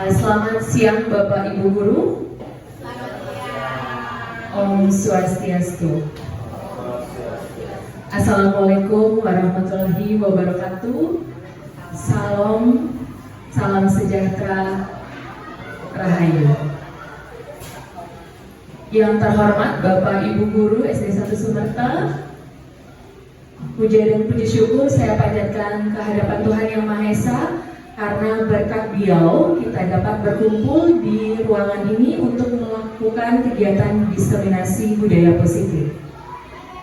Selamat siang Bapak Ibu Guru. Om Swastiastu. Assalamualaikum warahmatullahi wabarakatuh. Salam sejahtera, Rahayu. Yang terhormat Bapak Ibu Guru SD 1 Sumerta, puja dan puji syukur saya panjatkan kehadapan Tuhan Yang Maha Esa, karena berkat Beliau kita dapat berkumpul di ruangan ini untuk melakukan kegiatan diseminasi budaya positif.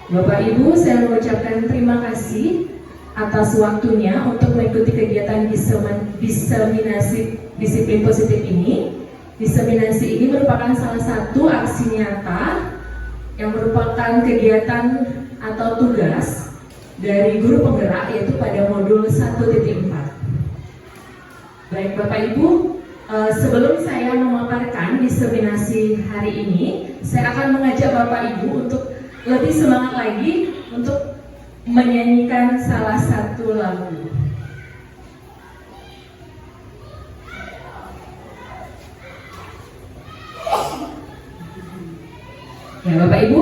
Bapak Ibu, saya mengucapkan terima kasih atas waktunya untuk mengikuti kegiatan diseminasi disiplin positif ini. Diseminasi ini merupakan salah satu aksi nyata yang merupakan kegiatan atau tugas dari guru penggerak, yaitu pada modul 1.4. Baik Bapak Ibu, sebelum saya memaparkan diseminasi hari ini, saya akan mengajak Bapak Ibu untuk lebih semangat lagi untuk menyanyikan salah satu lagu. Ya Bapak Ibu,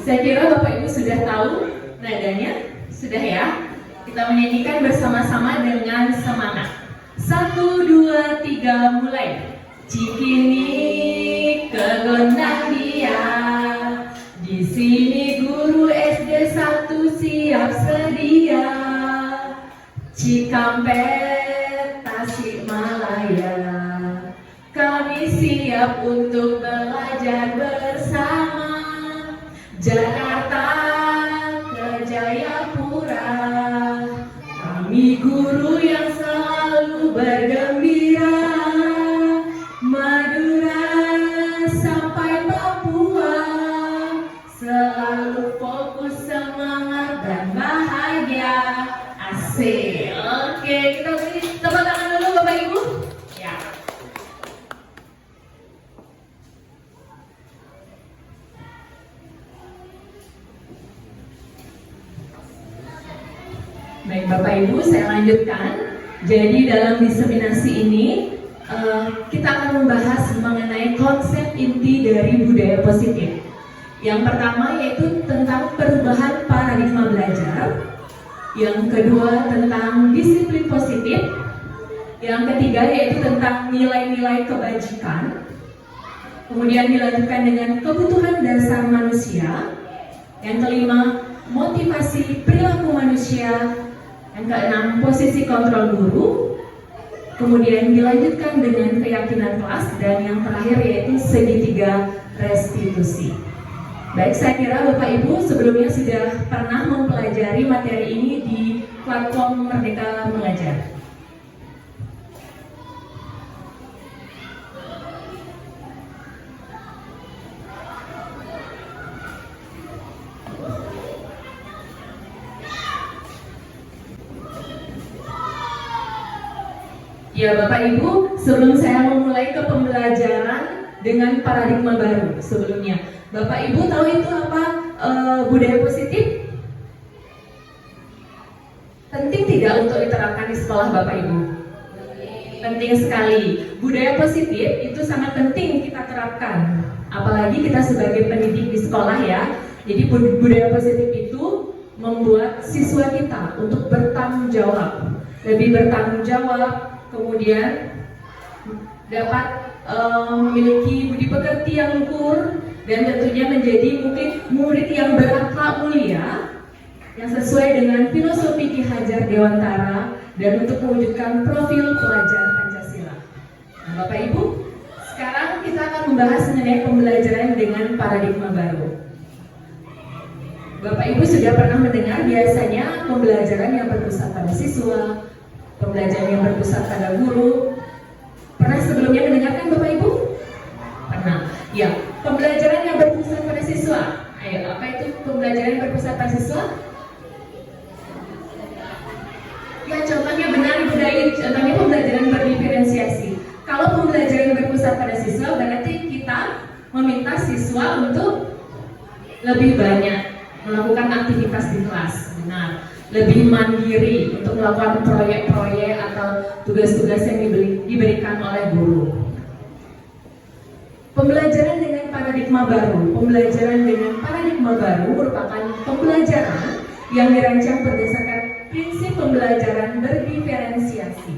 saya kira Bapak Ibu sudah tahu nadanya, sudah ya? Kita menyanyikan bersama-sama dengan semangat. 1, 2, 3, mulai. Cikini kegonah dia, di sini guru SD 1 siap sedia. Cikampek, Tasikmalaya, kami siap untuk belajar bersama. Jakarta ke Jayapura, kami guru yang selalu bergembira. Madura sampai Papua, selalu fokus, semangat dan bahagia. Asik. Oke, kita beri tepuk tangan dulu Bapak Ibu. Ya. Baik Bapak Ibu, saya lanjutkan. Jadi dalam diseminasi ini kita akan membahas mengenai konsep inti dari budaya positif. Yang pertama yaitu tentang perubahan paradigma belajar. Yang kedua tentang disiplin positif. Yang ketiga yaitu tentang nilai-nilai kebajikan. Kemudian dilanjutkan dengan kebutuhan dasar manusia. Yang kelima, motivasi perilaku manusia. Yang keenam, posisi kontrol guru. Kemudian dilanjutkan dengan keyakinan kelas. Dan yang terakhir yaitu segitiga restitusi. Baik, saya kira Bapak Ibu sebelumnya sudah pernah mempelajari materi ini di platform Merdeka Mengajar. Ya Bapak Ibu, sebelum saya memulai ke pembelajaran dengan paradigma baru sebelumnya, Bapak Ibu tahu itu apa budaya positif? Penting tidak untuk diterapkan di sekolah Bapak Ibu? Penting sekali. Budaya positif itu sangat penting kita terapkan, apalagi kita sebagai pendidik di sekolah ya. Jadi budaya positif itu membuat siswa kita untuk bertanggung jawab, lebih bertanggung jawab, kemudian dapat memiliki budi pekerti yang luhur, dan tentunya menjadi mungkin murid yang berakhlak mulia yang sesuai dengan filosofi Ki Hajar Dewantara dan untuk mewujudkan profil pelajar Pancasila. Nah, Bapak Ibu, sekarang kita akan membahas mengenai pembelajaran dengan paradigma baru. Bapak Ibu sudah pernah mendengar biasanya pembelajaran yang berpusat pada siswa, pembelajaran yang berpusat pada guru. Pernah sebelumnya mendengarkan Bapak Ibu? Pernah. Ya, pembelajaran yang berpusat pada siswa. Ayo, apa itu pembelajaran yang berpusat pada siswa? Ya, contohnya benar Ibu Dain, contohnya pembelajaran berdiferensiasi. Kalau pembelajaran berpusat pada siswa, berarti kita meminta siswa untuk lebih banyak melakukan aktivitas di kelas. Benar. lebih mandiri untuk melakukan proyek-proyek atau tugas-tugas yang diberikan oleh guru. Pembelajaran dengan paradigma baru. Pembelajaran dengan paradigma baru merupakan pembelajaran yang dirancang berdasarkan prinsip pembelajaran berdiferensiasi,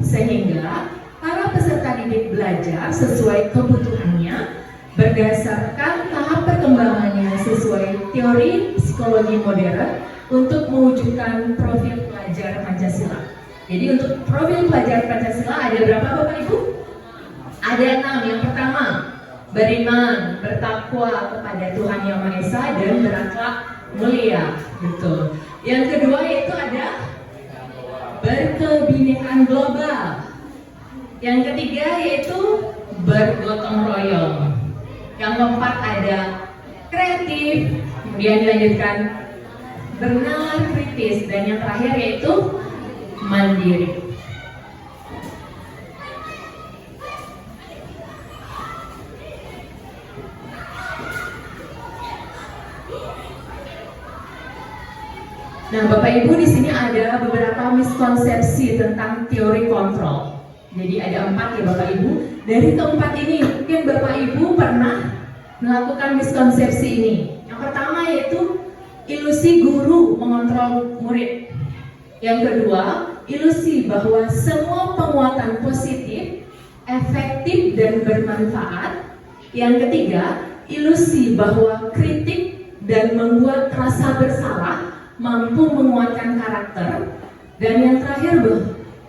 sehingga para peserta didik belajar sesuai kebutuhannya berdasarkan tahap perkembangannya sesuai teori psikologi modern untuk mewujudkan profil pelajar Pancasila. Jadi untuk profil pelajar Pancasila ada berapa Bapak Ibu? Ada 6. Yang pertama, beriman, bertakwa kepada Tuhan Yang Maha Esa dan berakhlak mulia. Betul. Yang kedua yaitu ada berkebinekaan global. Yang ketiga yaitu bergotong royong. Yang keempat ada kreatif, kemudian dilanjutkan bernalar kritis, dan yang terakhir yaitu mandiri. Nah, Bapak Ibu, di sini ada beberapa miskonsepsi tentang teori kontrol. Jadi ada 4 ya Bapak Ibu. Dari keempat ini mungkin Bapak Ibu pernah melakukan miskonsepsi ini. Yang pertama yaitu ilusi guru mengontrol murid. Yang kedua, ilusi bahwa semua penguatan positif, efektif dan bermanfaat. Yang ketiga, ilusi bahwa kritik dan membuat rasa bersalah mampu menguatkan karakter. Dan yang terakhir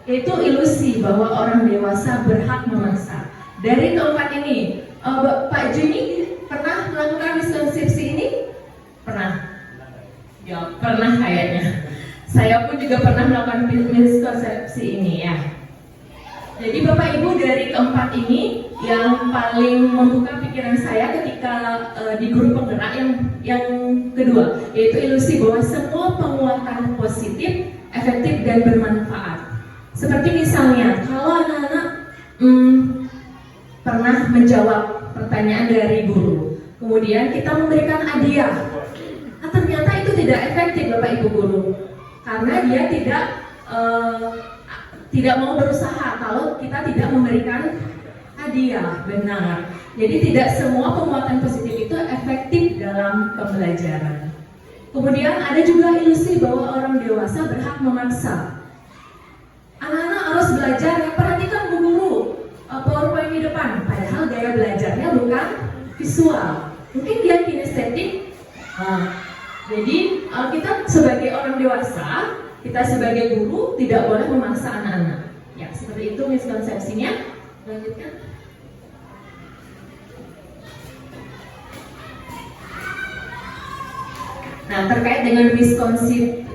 yaitu ilusi bahwa orang dewasa berhak memaksa. Dari keempat ini, Pak Juni pernah melakukan miskonsepsi ini? Pernah? Ya, pernah kayaknya. Saya pun juga pernah melakukan miskonsepsi ini ya. Jadi Bapak Ibu, dari keempat ini yang paling membuka pikiran saya ketika di guru penggerak yang kedua, yaitu ilusi bahwa semua penguatan positif, efektif dan bermanfaat. Seperti misalnya kalau anak-anak pernah menjawab pertanyaan dari guru, kemudian kita memberikan hadiah, ternyata itu tidak efektif Bapak Ibu guru, karena dia tidak mau berusaha kalau kita tidak memberikan hadiah. Benar. Jadi tidak semua penguatan positif itu efektif dalam pembelajaran. Kemudian ada juga ilusi bahwa orang dewasa berhak memaksa. Anak-anak harus belajar, ya perhatikan Bu Guru PowerPoint di depan, padahal gaya belajarnya bukan visual, mungkin dia kinestetik. Jadi kita sebagai orang dewasa, kita sebagai guru tidak boleh memaksa anak-anak. Ya, seperti itu miskonsepsinya. Lanjutkan. Nah, terkait dengan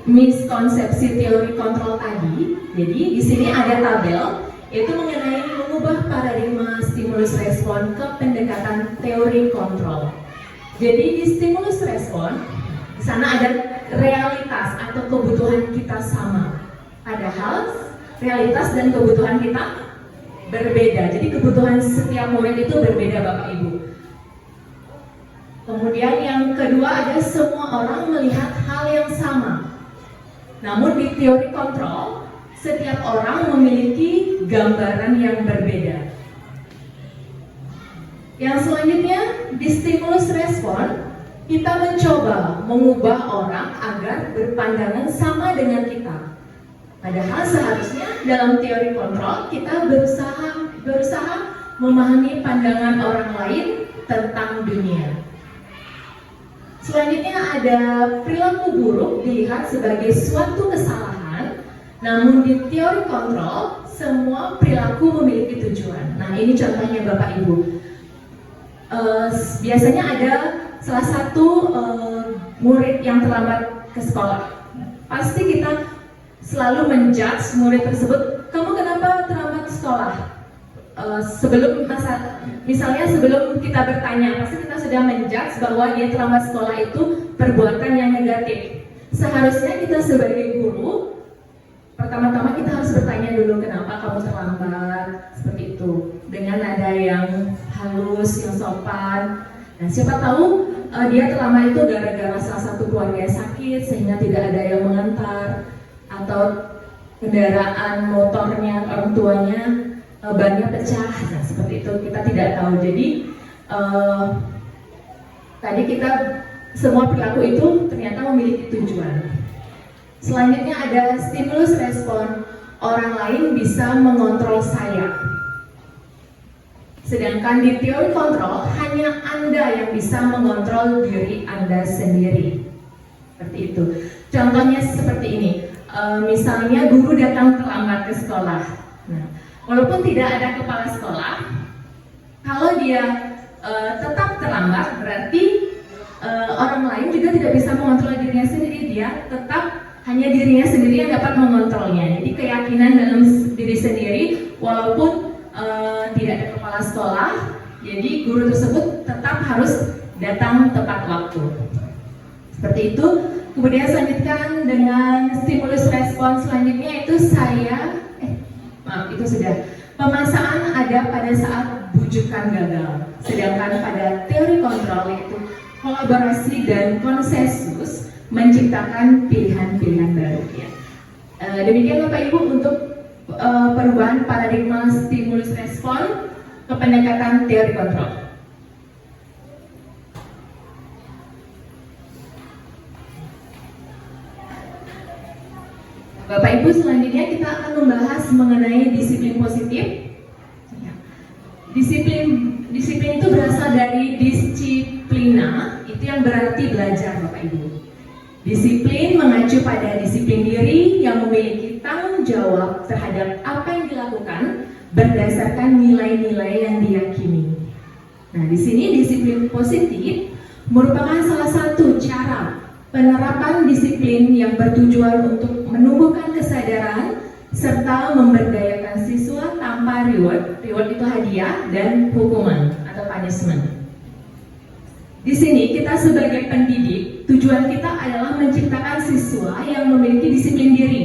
miskonsepsi teori kontrol tadi, jadi di sini ada tabel yaitu mengenai mengubah paradigma stimulus respon ke pendekatan teori kontrol. Jadi di stimulus respon di sana ada realitas atau kebutuhan kita sama, padahal realitas dan kebutuhan kita berbeda. Jadi kebutuhan setiap murid itu berbeda Bapak Ibu. Kemudian yang kedua ada semua orang melihat hal yang sama. Namun di teori kontrol, setiap orang memiliki gambaran yang berbeda. Yang selanjutnya, di stimulus respon, kita mencoba mengubah orang agar berpandangan sama dengan kita. Padahal seharusnya dalam teori kontrol kita berusaha memahami pandangan orang lain tentang dunia. Selanjutnya ada perilaku buruk dilihat sebagai suatu kesalahan, namun di teori kontrol semua perilaku memiliki tujuan. Nah, ini contohnya Bapak Ibu. Biasanya ada salah satu murid yang terlambat ke sekolah. Pasti kita selalu menjudge murid tersebut, kamu kenapa terlambat ke sekolah? Misalnya sebelum kita bertanya, pasti kita sudah menjudge bahwa dia terlambat sekolah itu perbuatan yang negatif. Seharusnya kita sebagai guru, pertama-tama kita harus bertanya dulu, kenapa kamu terlambat, seperti itu, dengan nada yang halus, yang sopan. Nah, siapa tahu dia terlambat itu gara-gara salah satu keluarga sakit sehingga tidak ada yang mengantar, atau kendaraan motornya orang tuanya bannya pecah, nah seperti itu kita tidak tahu. Jadi tadi kita semua perilaku itu ternyata memiliki tujuan. Selanjutnya ada stimulus respon, orang lain bisa mengontrol saya. Sedangkan di teori kontrol, hanya Anda yang bisa mengontrol diri Anda sendiri. Seperti itu. Contohnya seperti ini. Misalnya guru datang terlambat ke sekolah. Nah, walaupun tidak ada kepala sekolah, kalau dia tetap terlambat, berarti orang lain juga tidak bisa mengontrol dirinya sendiri. Dia tetap hanya dirinya sendiri yang dapat mengontrolnya. Jadi keyakinan dalam diri sendiri, walaupun tidak ada kepala sekolah, jadi guru tersebut tetap harus datang tepat waktu. Seperti itu. Kemudian selanjutkan dengan stimulus respon selanjutnya itu itu sudah. Pemaksaan ada pada saat bujukan gagal. Sedangkan pada teori kontrol yaitu kolaborasi dan konsensus menciptakan pilihan-pilihan baru. Ya. Demikian Bapak Ibu untuk perubahan paradigma stimulus respon ke pendekatan teori kontrol. Bapak Ibu, selanjutnya kita akan membahas mengenai disiplin positif. Disiplin itu berasal dari disiplina, itu yang berarti belajar Bapak Ibu. Disiplin mengacu pada disiplin diri yang memiliki tanggung jawab terhadap apa yang dilakukan berdasarkan nilai-nilai yang diyakini. Nah, di sini disiplin positif merupakan salah satu cara penerapan disiplin yang bertujuan untuk menumbuhkan kesadaran serta memberdayakan siswa tanpa reward. Reward itu hadiah dan hukuman atau punishment. Di sini kita sebagai pendidik, tujuan kita adalah menciptakan siswa yang memiliki disiplin diri,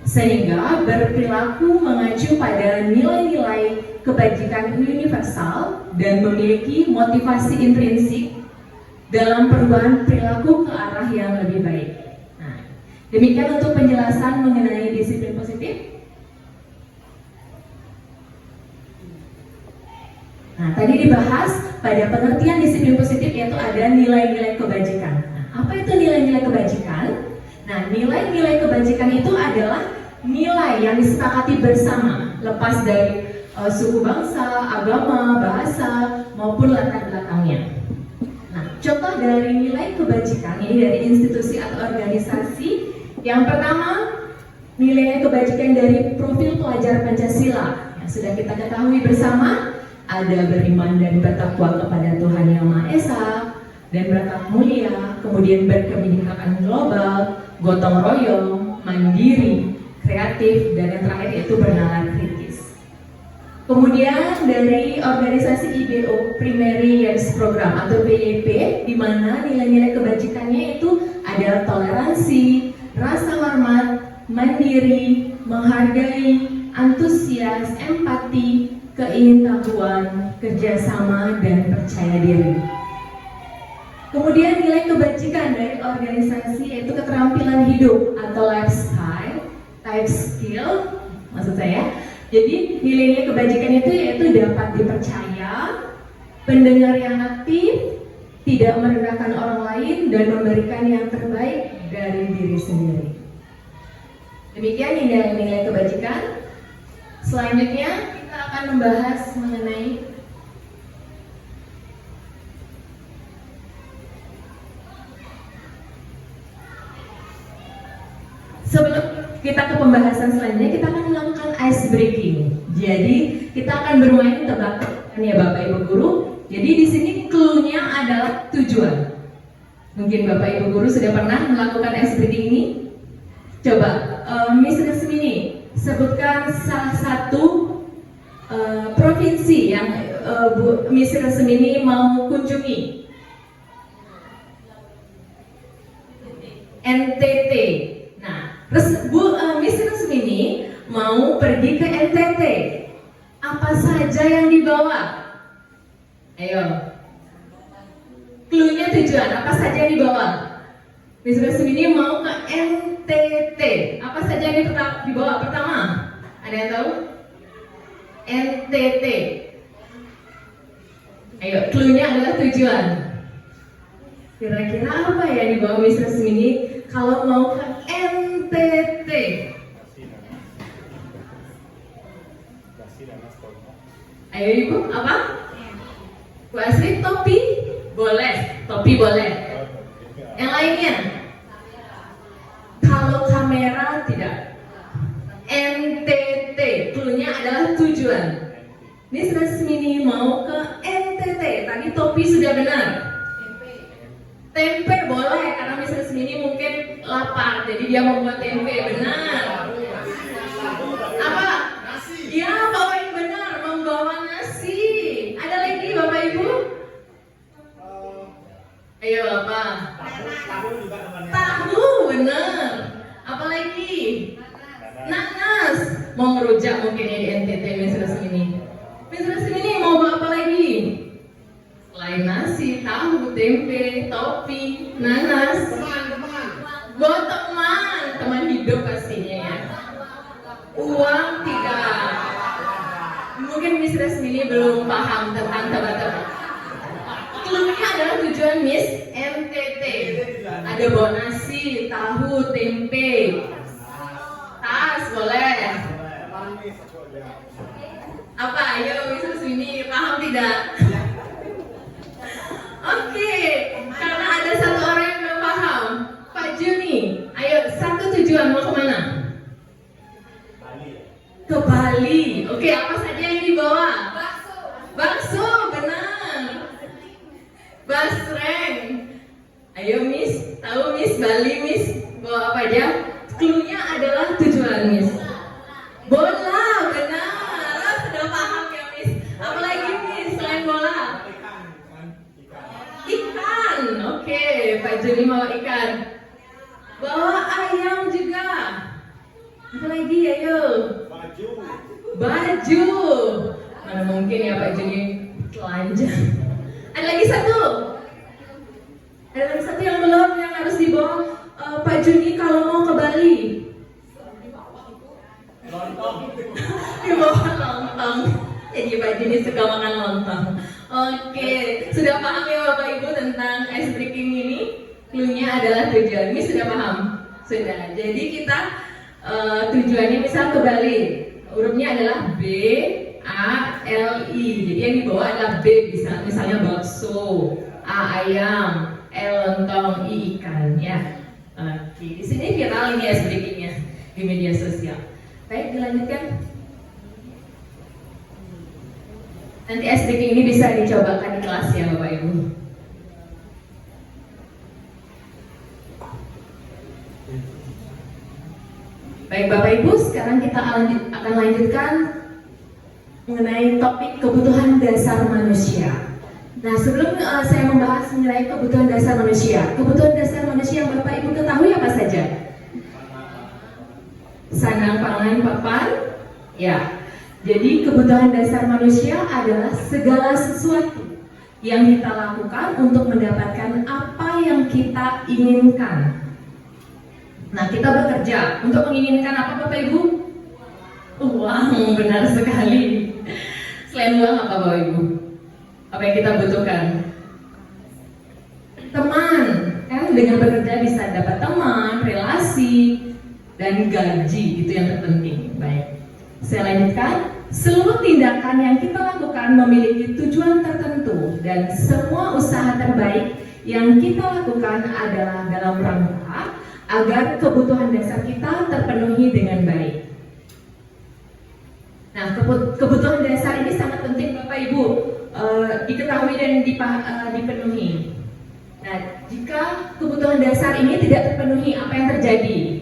sehingga berperilaku mengacu pada nilai-nilai kebajikan universal dan memiliki motivasi intrinsik dalam perubahan perilaku ke arah yang lebih baik. Nah, demikian untuk penjelasan mengenai disiplin positif. Nah, tadi dibahas pada pengertian disiplin positif yaitu ada nilai-nilai kebajikan. Nah, apa itu nilai-nilai kebajikan? Nah, nilai-nilai kebajikan itu adalah nilai yang disepakati bersama, lepas dari suku bangsa, agama, bahasa, maupun latar belakangnya. Nah, contoh dari nilai kebajikan ini dari institusi atau organisasi. Yang pertama, nilai kebajikan dari profil pelajar Pancasila. Yang sudah kita ketahui bersama, ada beriman dan bertakwa kepada Tuhan Yang Maha Esa dan berakhlak mulia, kemudian berkebinekaan global, gotong royong, mandiri, kreatif, dan yang terakhir yaitu bernalar kritis. Kemudian dari organisasi IBO Primary Years Program atau PYP, di mana nilai-nilai kebajikannya itu ada toleransi, rasa hormat, mandiri, menghargai, antusias, empati, keingintahuan, kerjasama, dan percaya diri. Kemudian nilai kebajikan dari organisasi yaitu keterampilan hidup atau life skill, maksud saya. Jadi nilai-nilai kebajikan itu yaitu dapat dipercaya, pendengar yang aktif, tidak merendahkan orang lain, dan memberikan yang terbaik dari diri sendiri. Demikian nilai-nilai kebajikan. Selanjutnya kita akan membahas mengenai sebelum kita ke pembahasan selanjutnya, kita akan melakukan ice breaking. Jadi kita akan bermain tebak-tebakan ya Bapak Ibu Guru. Jadi di sini clue-nya adalah tujuan. Mungkin Bapak Ibu Guru sudah pernah melakukan ice breaking ini. Coba Miss Resmini sebutkan salah satu provinsi yang Miss Resmini mau kunjungi. NTT. Nah, Miss Resmini mau pergi ke NTT. Apa saja yang dibawa? Ayo. Clue-nya tujuan, apa saja yang dibawa? Miss Resmini mau ke NTT. Apa saja yang dibawa? Pertama, ada yang tahu? NTT. Ayo, clue-nya adalah tujuan. Kira-kira apa ya dibawa Miss Resmini kalau mau ke NTT? Ayo ibu, apa? Bu Asri, topi? Boleh, topi boleh. Yang lainnya? Kalau kamera tidak. NTT, clue-nya adalah tujuan. Miss Resmini mau ke NTT. Tadi topi sudah benar. Tempe boleh, karena Miss Resmini mungkin lapar, jadi dia mau buat tempe. Benar. Apa? Ya, Bapak Ibu benar, membawa nasi. Ada lagi Bapak Ibu? Ayo apa? Tahu, benar. Apa lagi? Nanas. Mau ngerujak mungkin ya di NTT Miss Resmini. Miss Resmini mau bawa apa lagi? Selain nasi, tahu, tempe, topi, nanas. Bawa teman hidup pastinya ya. Uang tidak. Mungkin Miss Resmini belum paham tentang tebak-tebak. Clue-nya adalah tujuan Miss NTT. Ada bawa nasi, tahu, tempe, tas boleh. Apa? Ayo Miss Resmini paham tidak? Oke, karena ada satu orang yang belum paham, Pak Juni. Ayo, satu tujuan mau kemana? Ke Bali. Oke, apa saja yang dibawa? Bakso, benar. Basreng. Ayo Miss, tahu Miss Bali Miss bawa apa aja? Clue-nya adalah tujuan Miss. Bola, benar. Sudah paham ya Miss. Apa lagi Miss selain bola? Ikan. Oke, Pak Juni bawa ikan. Bawa ayam juga. Apa lagi? Ayo. Baju. Mana mungkin ya Pak Juni telanjang. Ada lagi satu. Ada lagi satu yang belum yang harus dibawa Pak Juni kalau mau ke Bali. Lontong. Dibawa lontong. Jadi Pak Juni suka makan lontong. Oke, sudah paham ya Bapak Ibu tentang ice breaking ini? Clue-nya adalah tujuan. Ini sudah paham? Sudah. Jadi kita tujuannya misal ke Bali. Hurufnya adalah B A L I. Jadi yang dibawa adalah B, misalnya bakso, A ayam, L lontong, I ikan ya. Oke, di sini viral ini ice breakingnya di media sosial. Baik, dilanjutkan. Nanti ice breaking ini bisa dicobakan di kelas ya Bapak Ibu. Baik Bapak Ibu, sekarang kita akan lanjutkan mengenai topik kebutuhan dasar manusia. Nah, sebelum saya membahas mengenai kebutuhan dasar manusia yang Bapak Ibu ketahui apa saja? Sandang, pangan, papan, ya. Jadi kebutuhan dasar manusia adalah segala sesuatu yang kita lakukan untuk mendapatkan apa yang kita inginkan. Nah, kita bekerja untuk menginginkan apa Bapak Ibu? Uang, benar sekali. Selain uang apa Bapak Ibu? Apa yang kita butuhkan? Teman, kan dengan bekerja bisa dapat teman, relasi, dan gaji, itu yang terpenting. Baik, saya lanjutkan. Seluruh tindakan yang kita lakukan memiliki tujuan tertentu dan semua usaha terbaik yang kita lakukan adalah dalam rangka agar kebutuhan dasar kita terpenuhi dengan baik. Nah, kebutuhan dasar ini sangat penting Bapak Ibu diketahui dan dipenuhi. Nah, jika kebutuhan dasar ini tidak terpenuhi, apa yang terjadi?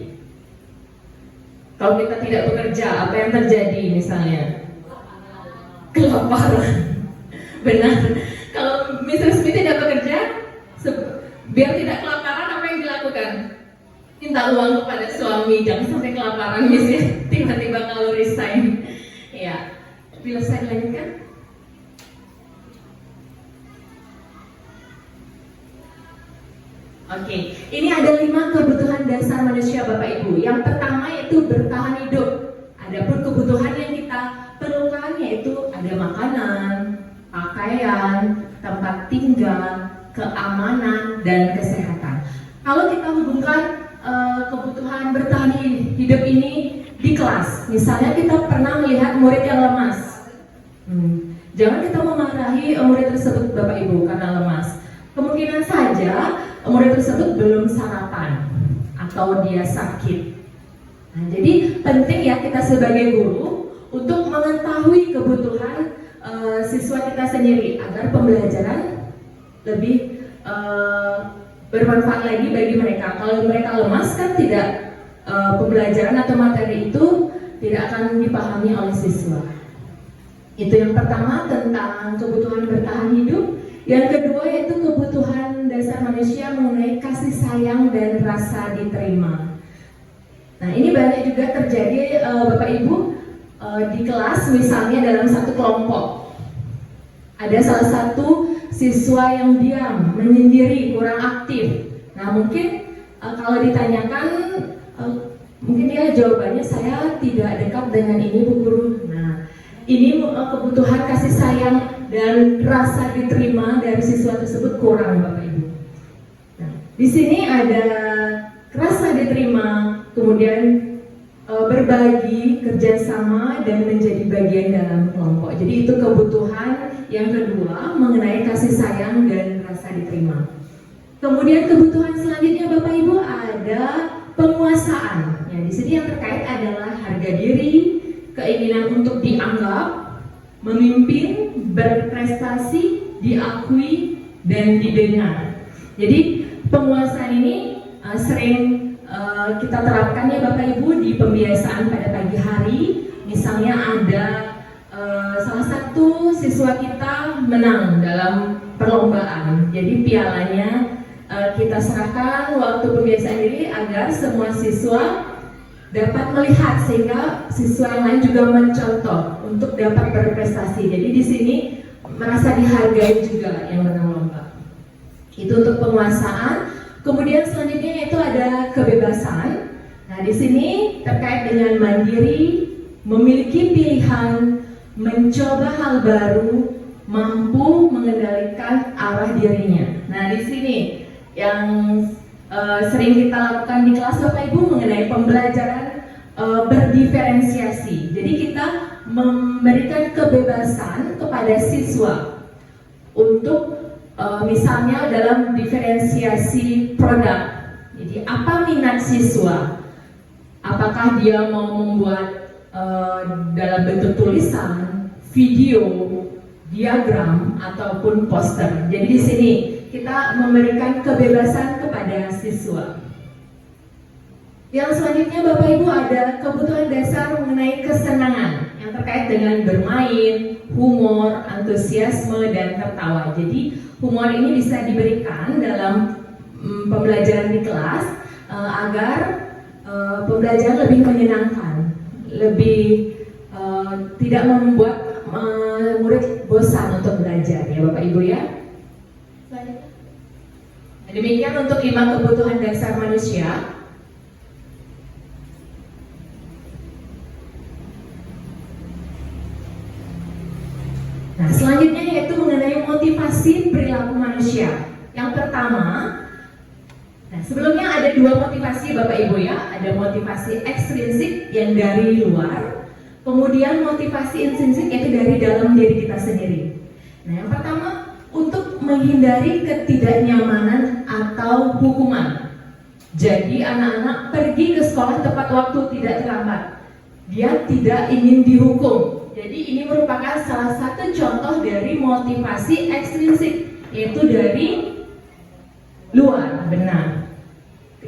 Kalau kita tidak bekerja, apa yang terjadi misalnya? Kelaparan. Benar. Kalau Mr. Smith tidak bekerja, biar tidak kelaparan, apa yang dilakukan? Minta uang kepada suami, jangan sampai kelaparan misalnya tiba-tiba kalau resign. Ya, bila saya lanjutkan. Oke, ini ada 5 kebutuhan dasar manusia Bapak Ibu. Yang pertama yaitu bertahan hidup. Adapun kebutuhan yang kita perlukan yaitu ada makanan, pakaian, tempat tinggal, keamanan, dan kesehatan. Kalau kita hubungkan kebutuhan bertahan hidup ini di kelas, misalnya kita pernah melihat murid yang lemas. Jangan kita memarahi murid tersebut Bapak Ibu karena lemas. Kemungkinan saja murid tersebut belum sarapan atau dia sakit. Nah, jadi penting ya kita sebagai guru untuk mengetahui kebutuhan siswa kita sendiri agar pembelajaran lebih bermanfaat lagi bagi mereka. Kalau mereka lemas kan tidak pembelajaran atau materi itu tidak akan dipahami oleh siswa. Itu yang pertama tentang kebutuhan bertahan hidup. Yang kedua yaitu kebutuhan dasar manusia mengenai kasih sayang dan rasa diterima. Nah ini banyak juga terjadi Bapak Ibu di kelas, misalnya dalam satu kelompok ada salah satu siswa yang diam, menyendiri, kurang aktif. Nah mungkin kalau ditanyakan mungkin dia jawabannya saya tidak dekat dengan ini Bu Guru. Nah ini kebutuhan kasih sayang dan rasa diterima dari siswa tersebut kurang Bapak Ibu. Nah, di sini ada rasa diterima, kemudian berbagi, kerjasama, dan menjadi bagian dalam kelompok. Jadi itu kebutuhan yang kedua mengenai kasih sayang dan rasa diterima. Kemudian kebutuhan selanjutnya Bapak Ibu ada penguasaan. Ya, di sini yang terkait adalah harga diri, keinginan untuk dianggap, memimpin, berprestasi, diakui, dan didengar. Jadi penguasaan ini sering kita terapkan ya Bapak Ibu di pembiasaan pada pagi hari. Misalnya ada salah satu siswa kita menang dalam perlombaan. Jadi pialanya kita serahkan waktu pembiasaan diri agar semua siswa dapat melihat sehingga siswa yang lain juga mencontoh untuk dapat berprestasi. Jadi di sini merasa dihargai juga yang menang lomba. Itu untuk penguasaan. Kemudian selanjutnya itu ada kebebasan. Nah di sini terkait dengan mandiri, memiliki pilihan, mencoba hal baru, mampu mengendalikan arah dirinya. Nah di sini yang sering kita lakukan di kelas Bapak Ibu mengenai pembelajaran berdiferensiasi. Jadi kita memberikan kebebasan kepada siswa untuk misalnya dalam diferensiasi produk. Jadi apa minat siswa? Apakah dia mau membuat dalam bentuk tulisan, video, diagram ataupun poster. Jadi di sini kita memberikan kebebasan kepada siswa. Yang selanjutnya Bapak Ibu ada kebutuhan dasar mengenai kesenangan yang terkait dengan bermain, humor, antusiasme, dan tertawa. Jadi humor ini bisa diberikan dalam pembelajaran di kelas agar pembelajaran lebih menyenangkan, lebih tidak membuat murid bosan untuk belajar ya Bapak Ibu ya. Demikian untuk 5 kebutuhan dasar manusia. Nah, selanjutnya yaitu mengenai motivasi perilaku manusia. Yang pertama, nah sebelumnya ada 2 motivasi Bapak Ibu ya. Ada motivasi ekstrinsik yang dari luar, kemudian motivasi intrinsik yaitu dari dalam diri kita sendiri. Nah, yang pertama untuk menghindari ketidaknyamanan atau hukuman. Jadi anak-anak pergi ke sekolah tepat waktu, tidak terlambat. Dia tidak ingin dihukum. Jadi ini merupakan salah satu contoh dari motivasi ekstrinsik, yaitu dari luar, benar.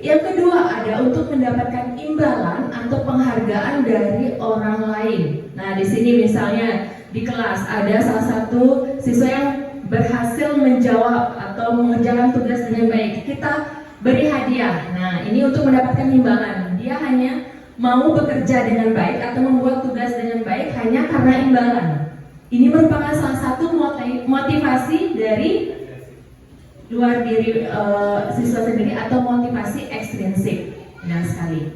Yang kedua ada untuk mendapatkan imbalan atau penghargaan dari orang lain. Nah di sini misalnya di kelas ada salah satu siswa yang berhasil menjawab atau mengerjakan tugas dengan baik, kita beri hadiah. Nah ini untuk mendapatkan imbalan. Dia hanya mau bekerja dengan baik atau membuat tugas dengan baik hanya karena imbalan. Ini merupakan salah satu motivasi dari luar diri siswa sendiri atau motivasi ekstrinsik. Benar sekali.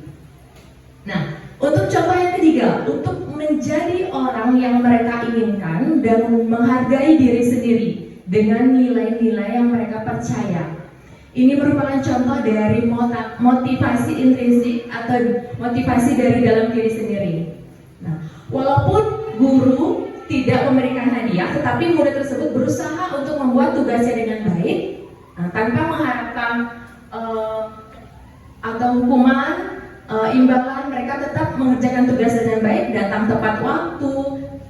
Nah, untuk contoh yang ketiga, untuk menjadi orang yang mereka inginkan dan menghargai diri sendiri dengan nilai-nilai yang mereka percaya. Ini merupakan contoh dari motivasi intrinsik atau motivasi dari dalam diri sendiri. Nah, walaupun guru tidak memberikan hadiah, tetapi murid tersebut berusaha untuk membuat tugasnya dengan baik, tanpa mengharapkan atau hukuman, imbalan. Mereka tetap mengerjakan tugas dengan baik, datang tepat waktu,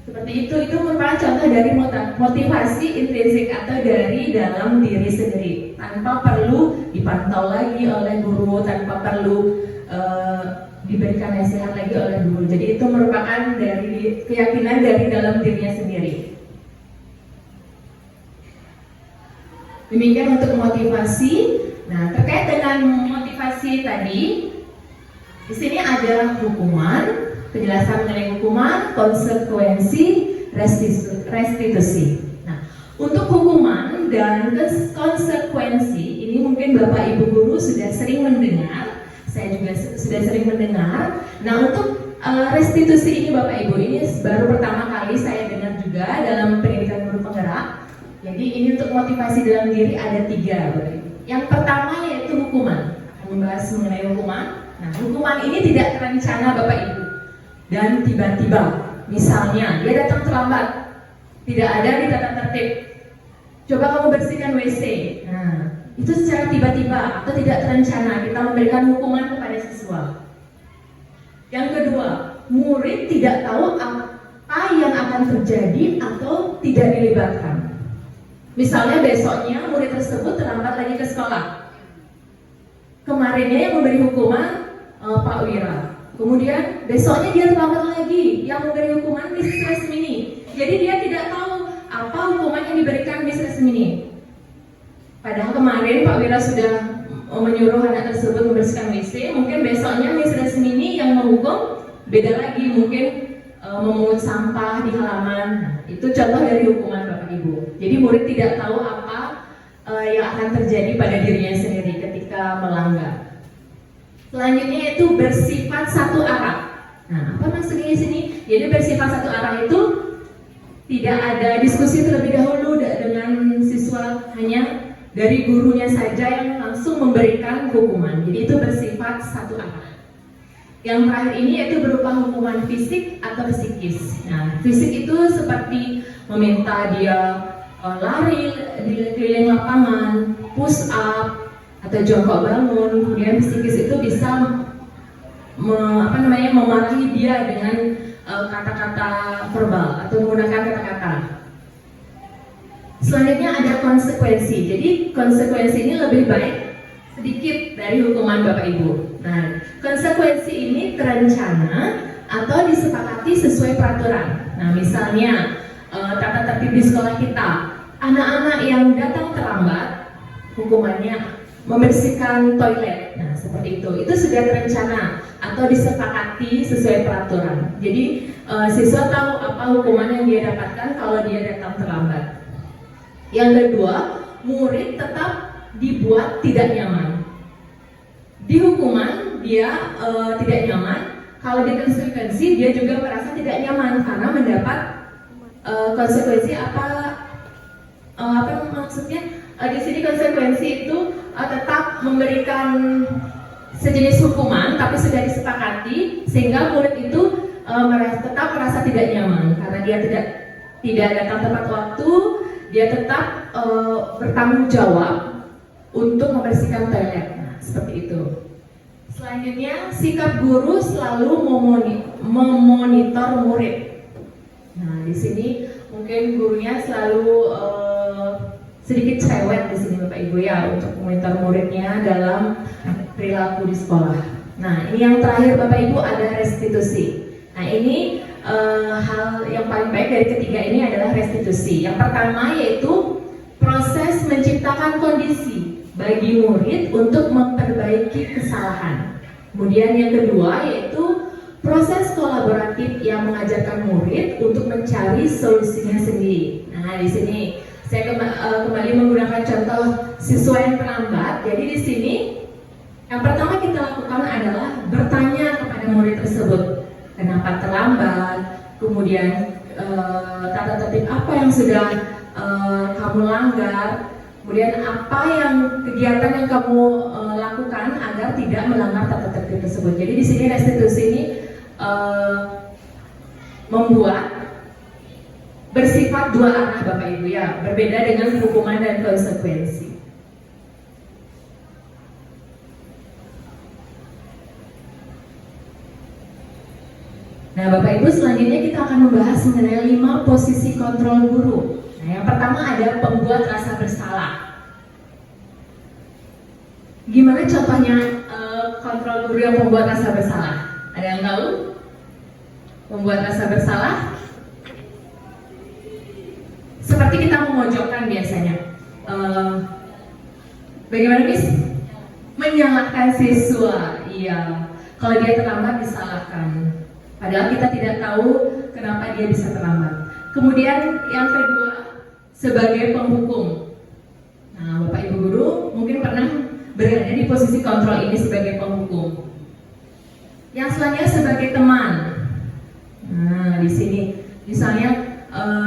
seperti itu merupakan contoh dari motivasi intrinsik atau dari dalam diri sendiri, tanpa perlu dipantau lagi oleh guru, tanpa perlu diberikan nasihat lagi oleh guru. Jadi itu merupakan dari keyakinan dari dalam dirinya sendiri. Demikian untuk motivasi. Nah, terkait dengan motivasi tadi, di sini ada hukuman, penjelasan mengenai hukuman, konsekuensi, restitusi. Nah, untuk hukuman dan konsekuensi ini mungkin Bapak Ibu guru sudah sering mendengar. Saya juga sudah sering mendengar. Nah, untuk restitusi ini Bapak Ibu, ini baru pertama kali saya dengar juga dalam pendidikan guru penggerak. Jadi ini untuk motivasi dalam diri ada 3 Bapak Ibu. Yang pertama yaitu hukuman. Akan membahas mengenai hukuman. Nah, hukuman ini tidak terencana Bapak Ibu dan tiba-tiba. Misalnya dia datang terlambat, tidak ada di tata tertib. Coba kamu bersihkan WC. Nah, itu secara tiba-tiba atau tidak terencana kita memberikan hukuman kepada siswa. Yang kedua, murid tidak tahu apa yang akan terjadi atau tidak dilibatkan. Misalnya besoknya murid tersebut terlambat lagi ke sekolah. Kemarinnya yang memberi hukuman Pak Wira. Kemudian besoknya dia terlambat lagi, yang memberi hukuman Miss Resmini. Jadi dia tidak tahu apa hukuman yang diberikan Miss Resmini. Padahal kemarin Pak Wira sudah menyuruh anak tersebut membersihkan WC, mungkin besoknya Miss Resmini yang menghukum beda lagi, mungkin memungut sampah di halaman. Nah, itu contoh dari hukuman Bapak Ibu. Jadi murid tidak tahu apa yang akan terjadi pada dirinya sendiri ketika melanggar. Selanjutnya itu bersifat satu arah. Nah, apa maksudnya di sini? Jadi bersifat satu arah itu tidak ada diskusi terlebih dahulu dengan siswa, hanya dari gurunya saja yang langsung memberikan hukuman. Jadi itu bersifat satu arah. Yang terakhir ini yaitu berupa hukuman fisik atau psikis. Nah, fisik itu seperti meminta dia lari di keliling lapangan, push up atau jongkok bangun. Kemudian psikis itu bisa memarahi dia dengan kata-kata verbal atau menggunakan kata-kata. Selanjutnya ada konsekuensi. Jadi konsekuensi ini lebih baik sedikit dari hukuman Bapak Ibu. Nah, konsekuensi ini terencana atau disepakati sesuai peraturan. Nah, misalnya tata tertib di sekolah kita, anak-anak yang datang terlambat hukumannya membersihkan toilet. Nah, seperti itu. Itu sudah terencana atau disepakati sesuai peraturan. Jadi siswa tahu apa hukuman yang dia dapatkan kalau dia datang terlambat. Yang kedua, murid tetap dibuat tidak nyaman. Di hukuman dia tidak nyaman, kalau di konsekuensi dia juga merasa tidak nyaman karena mendapat konsekuensi apa maksudnya? Di sini konsekuensi itu tetap memberikan sejenis hukuman tapi sudah disepakati sehingga murid itu tetap merasa tidak nyaman karena dia tidak datang tepat waktu. Dia tetap bertanggung jawab untuk membersihkan toilet. Nah, seperti itu. Selanjutnya, sikap guru selalu memonitor murid. Nah, di sini mungkin gurunya selalu sedikit cerewet di sini Bapak Ibu ya untuk memonitor muridnya dalam perilaku di sekolah. Nah, ini yang terakhir Bapak Ibu ada restitusi. Nah, ini hal yang paling baik dari ketiga ini adalah restitusi. Yang pertama yaitu proses menciptakan kondisi bagi murid untuk memperbaiki kesalahan. Kemudian yang kedua yaitu proses kolaboratif yang mengajarkan murid untuk mencari solusinya sendiri. Nah, di sini saya kembali kembali menggunakan contoh siswa yang terlambat. Jadi di sini yang pertama kita lakukan adalah bertanya kepada murid tersebut, kenapa terlambat, kemudian tata tertib apa yang sudah kamu langgar, kemudian apa yang kegiatan yang kamu lakukan agar tidak melanggar tata tertib tersebut. Jadi di sini restitusi ini membuat bersifat dua arah Bapak Ibu ya, berbeda dengan hukuman dan konsekuensi. Nah Bapak Ibu, selanjutnya kita akan membahas mengenai 5 posisi kontrol guru. Nah yang pertama ada pembuat rasa bersalah. Gimana contohnya kontrol guru yang membuat rasa bersalah? Ada yang tahu? Membuat rasa bersalah? Seperti kita memojokkan biasanya. Bagaimana Miss? Menyalahkan siswa. Iya. Kalau dia terlambat disalahkan. Padahal kita tidak tahu kenapa dia bisa terlambat. Kemudian yang kedua, sebagai penghukum. Nah, Bapak Ibu guru mungkin pernah berada di posisi kontrol ini sebagai penghukum. Yang selanjutnya sebagai teman. Nah, di sini misalnya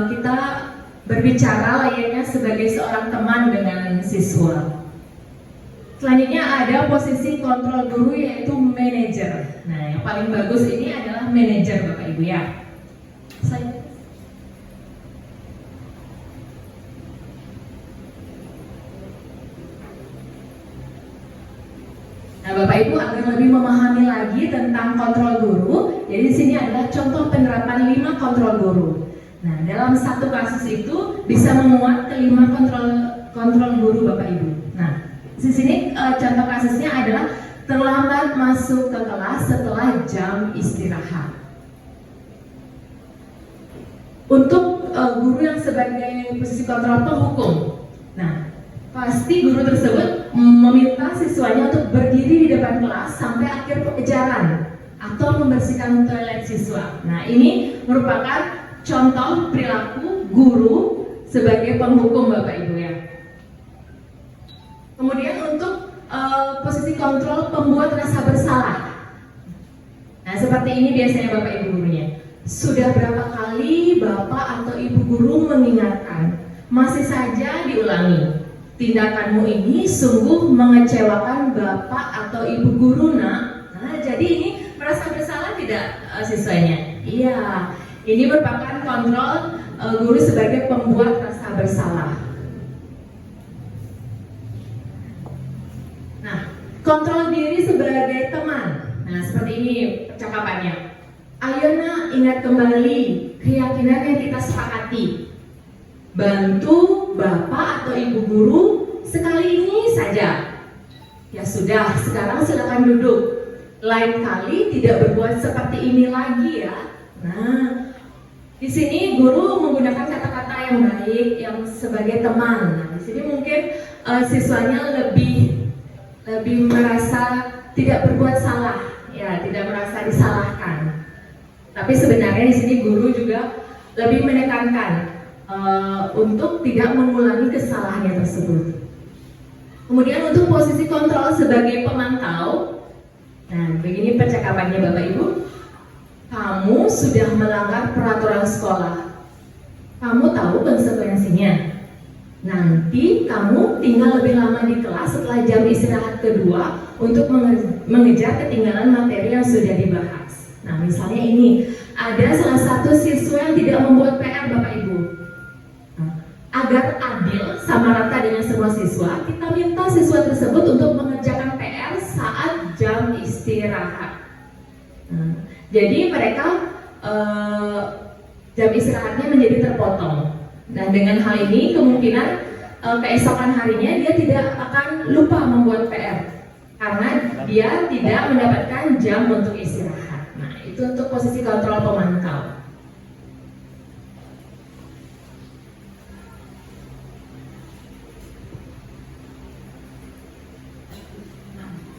kita berbicara layaknya sebagai seorang teman dengan siswa. Selanjutnya ada posisi kontrol guru yaitu manajer. Nah, yang paling bagus ini adalah manajer Bapak Ibu ya. Nah, Bapak Ibu agar lebih memahami lagi tentang kontrol guru, jadi di sini adalah contoh penerapan 5 kontrol guru. Nah, dalam satu kasus itu bisa memuat kelima kontrol guru Bapak Ibu. Nah, di sini contoh kasusnya adalah terlambat masuk ke kelas setelah jam istirahat. Untuk guru yang sebagai posisi kontrol penghukum, nah pasti guru tersebut meminta siswanya untuk berdiri di depan kelas sampai akhir pelajaran atau membersihkan toilet siswa. Nah ini merupakan contoh perilaku guru sebagai penghukum Bapak Ibu ya. Kemudian untuk posisi kontrol pembuat rasa bersalah. Nah seperti ini biasanya Bapak Ibu gurunya. Sudah berapa kali Bapak atau Ibu guru mengingatkan, masih saja diulangi. Tindakanmu ini sungguh mengecewakan Bapak atau Ibu guru nak. Nah jadi ini merasa bersalah tidak siswanya? Iya, ini merupakan kontrol guru sebagai pembuat rasa bersalah. Kontrol diri sebagai teman. Nah, seperti ini percakapannya. Ayo nak, ingat kembali keyakinan yang kita sepakati. Bantu Bapak atau Ibu guru sekali ini saja. Ya sudah, sekarang silakan duduk. Lain kali tidak berbuat seperti ini lagi ya. Nah, di sini guru menggunakan kata-kata yang baik, yang sebagai teman. Nah, di sini mungkin siswanya lebih merasa tidak berbuat salah, ya tidak merasa disalahkan. Tapi sebenarnya di sini guru juga lebih menekankan untuk tidak mengulangi kesalahannya tersebut. Kemudian untuk posisi kontrol sebagai pemantau, nah begini percakapannya Bapak Ibu. Kamu sudah melanggar peraturan sekolah. Kamu tahu konsekuensinya. Nanti kamu tinggal lebih lama di kelas setelah jam istirahat kedua untuk mengejar ketinggalan materi yang sudah dibahas. Nah misalnya ini, ada salah satu siswa yang tidak membuat PR Bapak Ibu. Nah, agar adil sama rata dengan semua siswa, kita minta siswa tersebut untuk mengerjakan PR saat jam istirahat. Nah, jadi mereka jam istirahatnya menjadi terpotong. Nah dengan hal ini kemungkinan keesokan harinya dia tidak akan lupa membuat PR karena dia tidak mendapatkan jam untuk istirahat. Nah itu untuk posisi kontrol pemantau.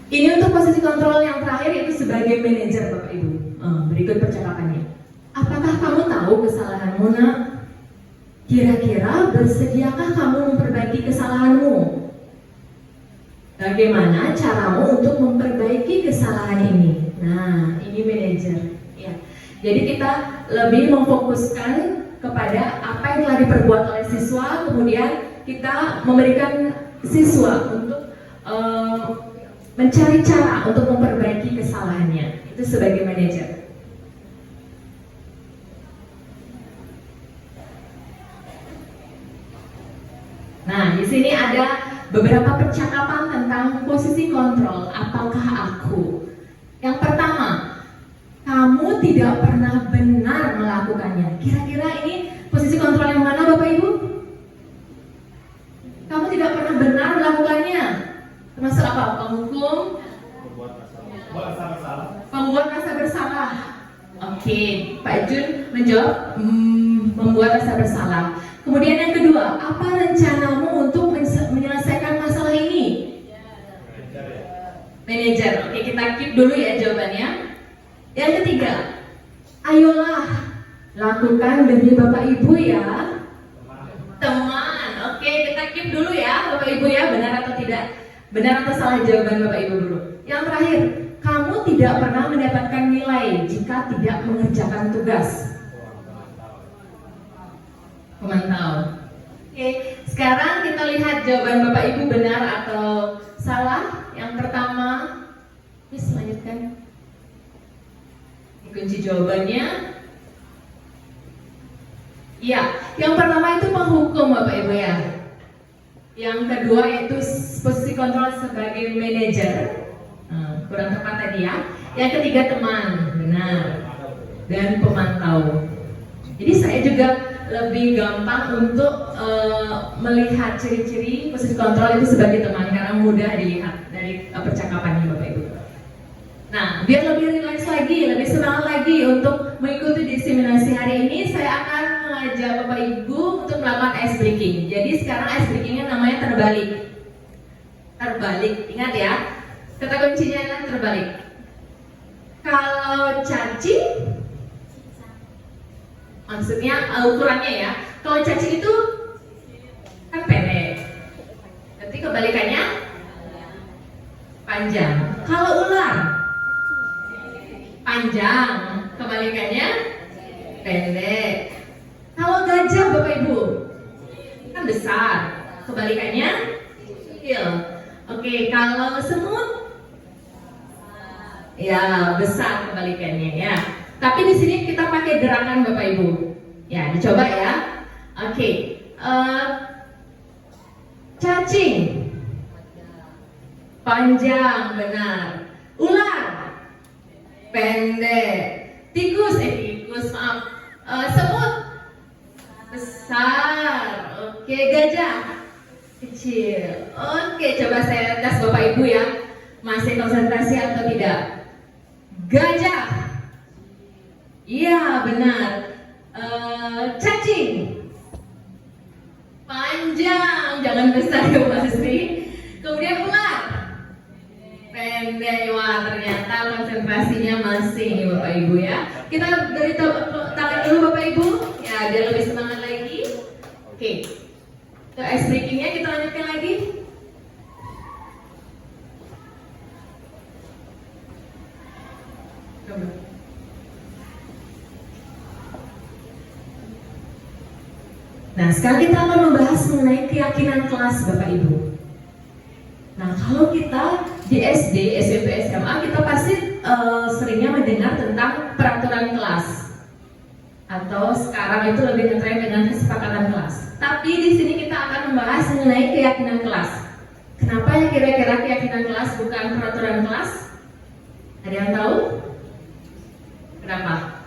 Ini untuk posisi kontrol yang terakhir yaitu sebagai manajer Bapak Ibu. Berikut percakapannya. Apakah kamu tahu kesalahanmu nak? Kira-kira bersediakah kamu memperbaiki kesalahanmu? Bagaimana caramu untuk memperbaiki kesalahan ini? Nah, ini manajer. Ya. Jadi kita lebih memfokuskan kepada apa yang telah diperbuat oleh siswa, kemudian kita memberikan siswa untuk mencari cara untuk memperbaiki kesalahannya. Itu sebagai manajer. Nah, di sini ada beberapa percakapan tentang posisi kontrol. Apakah aku? Yang pertama, kamu tidak pernah benar melakukannya. Kira-kira ini posisi kontrol yang mana, Bapak Ibu? Kamu tidak pernah benar melakukannya. Termasuk apa? Penghukum? Membuat rasa bersalah. Oke, Pak Jun menjawab membuat rasa bersalah. Kemudian yang kedua, apa rencanamu untuk menyelesaikan masalah ini? Manajer. Oke, kita keep dulu ya jawabannya. Yang ketiga, ayolah lakukan demi Bapak Ibu ya. Teman. Oke, kita keep dulu ya Bapak Ibu ya, benar atau tidak? Benar atau salah jawaban Bapak Ibu dulu. Yang terakhir, kamu tidak pernah mendapatkan nilai jika tidak mengerjakan tugas. Memantau. Oke, sekarang kita lihat jawaban Bapak Ibu benar atau salah. Yang pertama, lanjutkan. Kunci jawabannya, iya. Yang pertama itu penghukum Bapak Ibu ya. Yang kedua itu posisi kontrol sebagai manajer. Kurang tepat tadi ya. Yang ketiga teman, benar. Dan pemantau. Jadi saya juga lebih gampang untuk melihat ciri-ciri posisi kontrol itu sebagai teman karena mudah dilihat dari percakapan Bapak Ibu. Nah, biar lebih rileks lagi, lebih semangat lagi untuk mengikuti diseminasi hari ini, saya akan mengajak Bapak Ibu untuk melakukan ice breaking. Jadi sekarang ice breakingnya namanya terbalik. Terbalik, ingat ya. Kata kuncinya adalah terbalik. Kalau caci, maksudnya ukurannya ya. Kalau caci itu kan pendek. Berarti kebalikannya panjang. Kalau ular panjang, kebalikannya pendek. Kalau gajah Bapak Ibu kan besar, kebalikannya kecil. Oke, kalau semut ya besar kebalikannya ya. Tapi di sini kita pakai gerakan Bapak Ibu. Ya, dicoba ya. Oke. Cacing panjang, benar. Ular pendek. Tikus maaf. Semut besar. Oke, gajah kecil. Oke, coba saya tes Bapak Ibu ya. Masih konsentrasi atau tidak? Gajah. Iya, benar. Cacing panjang, jangan besar ya Mas Sri. Kemudian ular pendek. Wah, ternyata konsentrasinya masih nih Bapak Ibu ya. Kita dari tangan dulu Bapak Ibu ya, biar lebih semangat lagi. Oke, ke ice breakingnya kita lanjutkan lagi. Coba. Nah, sekarang kita akan membahas mengenai keyakinan kelas Bapak Ibu. Nah, kalau kita di SD, SMP, SMA, kita pasti seringnya mendengar tentang peraturan kelas. Atau sekarang itu lebih ngetren dengan kesepakatan kelas. Tapi di sini kita akan membahas mengenai keyakinan kelas. Kenapa ya kira-kira keyakinan kelas bukan peraturan kelas? Ada yang tahu? Kenapa?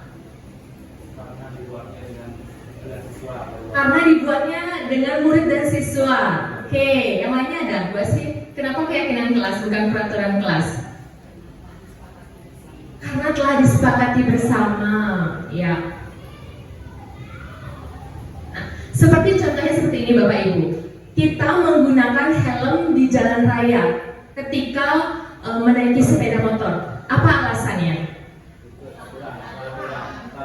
Karena dibuatnya dengan murid dan siswa. Oke, yang lainnya ada apa sih? Kenapa keyakinan kelas bukan peraturan kelas? Karena telah disepakati bersama, ya. Nah, seperti contohnya seperti ini Bapak Ibu. Kita menggunakan helm di jalan raya ketika menaiki sepeda motor. Apa alasannya?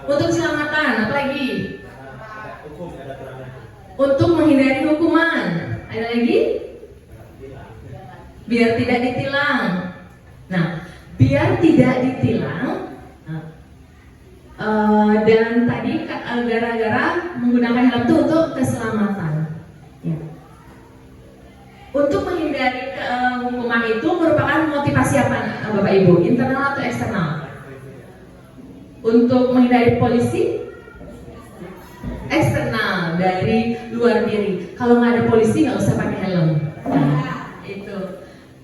Untuk keselamatan, apa lagi? Untuk menghindari hukuman. Ada lagi? Biar tidak ditilang. Nah, biar tidak ditilang. Dan tadi gara-gara menggunakan helm itu untuk keselamatan. Ya. Untuk menghindari hukuman itu merupakan motivasi apa, Bapak Ibu? Internal atau eksternal? Untuk menghindari polisi? Eksternal, dari luar diri. Kalau nggak ada polisi nggak usah pakai helm. Nah,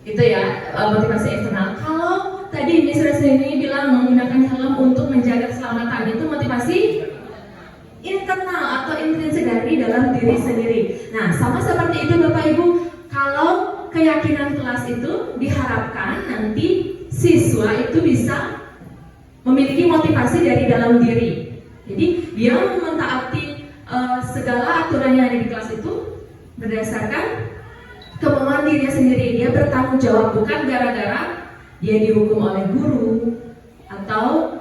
itu ya motivasi eksternal. Kalau tadi Miss Resni bilang menggunakan helm untuk menjaga keselamatan, itu motivasi internal atau intrinsik dari dalam diri sendiri. Nah, sama seperti itu Bapak Ibu. Kalau keyakinan kelas itu diharapkan nanti siswa itu bisa memiliki motivasi dari dalam diri. Jadi dia mentaati segala aturan yang ada di kelas itu berdasarkan kemauan dirinya sendiri. Dia bertanggung jawab, bukan gara-gara dia dihukum oleh guru atau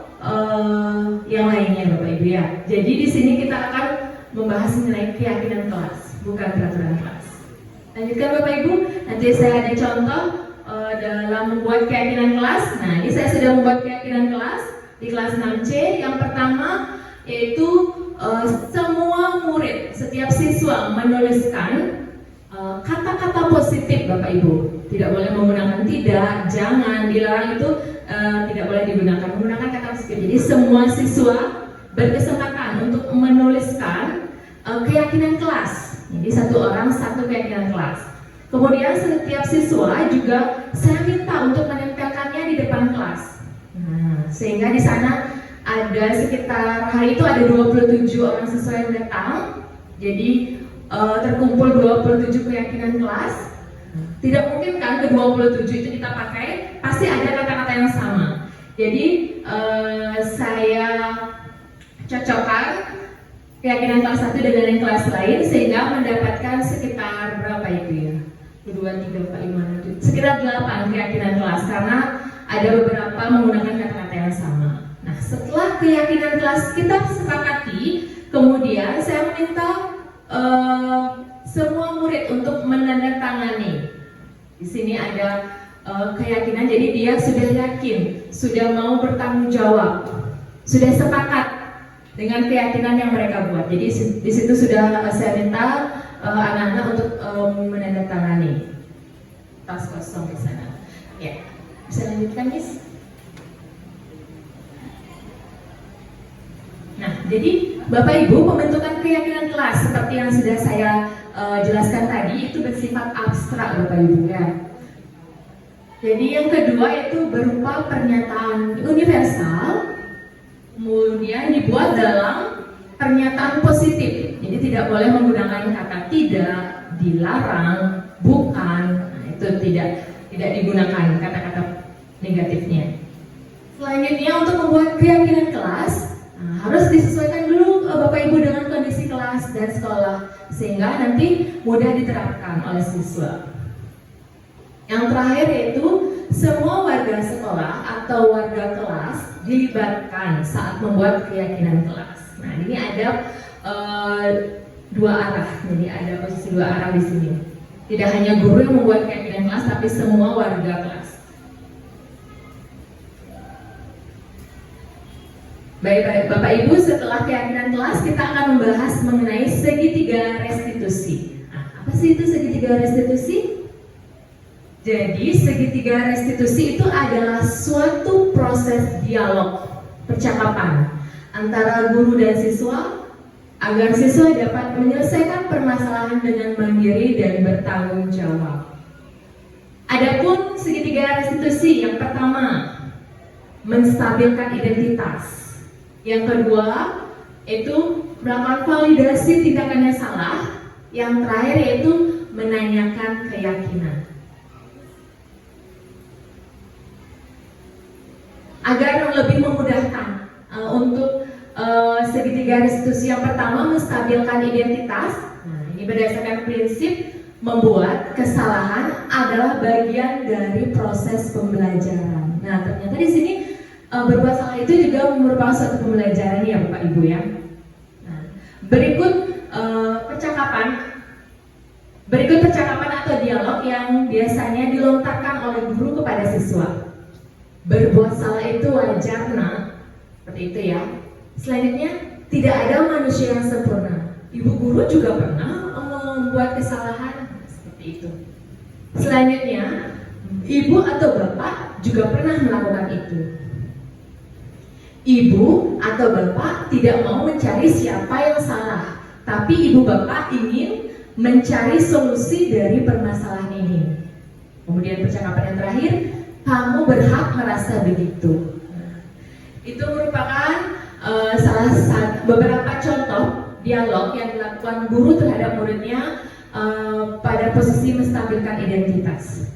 yang lainnya, Bapak Ibu ya. Jadi di sini kita akan membahas mengenai keyakinan kelas, bukan peraturan kelas. Lanjutkan Bapak Ibu. Nanti saya ada contoh dalam membuat keyakinan kelas. Nah, ini saya sudah membuat keyakinan kelas di kelas 6C. Yang pertama yaitu semua murid, setiap siswa menuliskan kata-kata positif, Bapak Ibu. Tidak boleh menggunakan tidak, jangan, dilarang, itu tidak boleh digunakan. Menggunakan kata positif. Jadi semua siswa berkesempatan untuk menuliskan keyakinan kelas. Jadi satu orang satu keyakinan kelas. Kemudian setiap siswa juga saya minta untuk menempelkannya di depan kelas. Nah, sehingga di sana ada sekitar hari itu ada 27 orang siswa yang datang. Jadi terkumpul 27 keyakinan kelas. Tidak mungkin kan ke 27 itu kita pakai, pasti ada kata-kata yang sama. Jadi saya cocokkan keyakinan kelas 1 dengan yang kelas lain sehingga mendapatkan sekitar berapa itu ya? 2, 3, 4, 5, 6, sekitar 8 keyakinan kelas karena ada beberapa menggunakan kata-kata yang sama. Nah, setelah keyakinan kelas kita sepakati, kemudian saya meminta semua murid untuk menandatangani. Di sini ada keyakinan, jadi dia sudah yakin, sudah mau bertanggung jawab, sudah sepakat dengan keyakinan yang mereka buat. Jadi di situ sudah saya minta anak-anak untuk menandatangani. Tas kosong di sana. Ya, bisa lanjutkan, Miss. Nah, jadi Bapak Ibu, pembentukan keyakinan kelas seperti yang sudah saya jelaskan tadi itu bersifat abstrak, Bapak Ibu ya. Jadi yang kedua itu berupa pernyataan universal, kemudian dibuat dalam pernyataan positif. Jadi tidak boleh menggunakan kata tidak, dilarang, bukan. Nah, itu tidak digunakan kata-kata negatifnya. Selanjutnya untuk membuat keyakinan kelas, harus disesuaikan dulu Bapak Ibu dengan kondisi kelas dan sekolah sehingga nanti mudah diterapkan oleh siswa. Yang terakhir yaitu semua warga sekolah atau warga kelas dilibatkan saat membuat keyakinan kelas. Nah, ini ada dua arah, jadi ada posisi dua arah di sini. Tidak hanya guru yang membuat keyakinan kelas, tapi semua warga kelas. Baik, Bapak Ibu, setelah keyakinan kelas kita akan membahas mengenai segitiga restitusi. Nah, apa sih itu segitiga restitusi? Jadi segitiga restitusi itu adalah suatu proses dialog, percakapan antara guru dan siswa agar siswa dapat menyelesaikan permasalahan dengan mandiri dan bertanggung jawab. Adapun segitiga restitusi, yang pertama menstabilkan identitas. Yang kedua itu melakukan validasi tindakannya salah. Yang terakhir yaitu menanyakan keyakinan. Agar lebih memudahkan untuk segitiga restitusi, yang pertama menstabilkan identitas. Nah, ini berdasarkan prinsip membuat kesalahan adalah bagian dari proses pembelajaran. Nah, ternyata di sini berbuat salah itu juga merupakan suatu pembelajaran ya Bapak Ibu ya. Nah, berikut percakapan percakapan atau dialog yang biasanya dilontarkan oleh guru kepada siswa. Berbuat salah itu wajar, nak. Seperti itu ya. Selanjutnya, tidak ada manusia yang sempurna. Ibu guru juga pernah membuat kesalahan. Seperti itu. Selanjutnya, ibu atau bapak juga pernah melakukan itu. Ibu atau bapak tidak mau mencari siapa yang salah, tapi ibu bapak ingin mencari solusi dari permasalahan ini. Kemudian percakapan yang terakhir, kamu berhak merasa begitu. Itu merupakan beberapa contoh dialog yang dilakukan guru terhadap muridnya pada posisi menstabilkan identitas.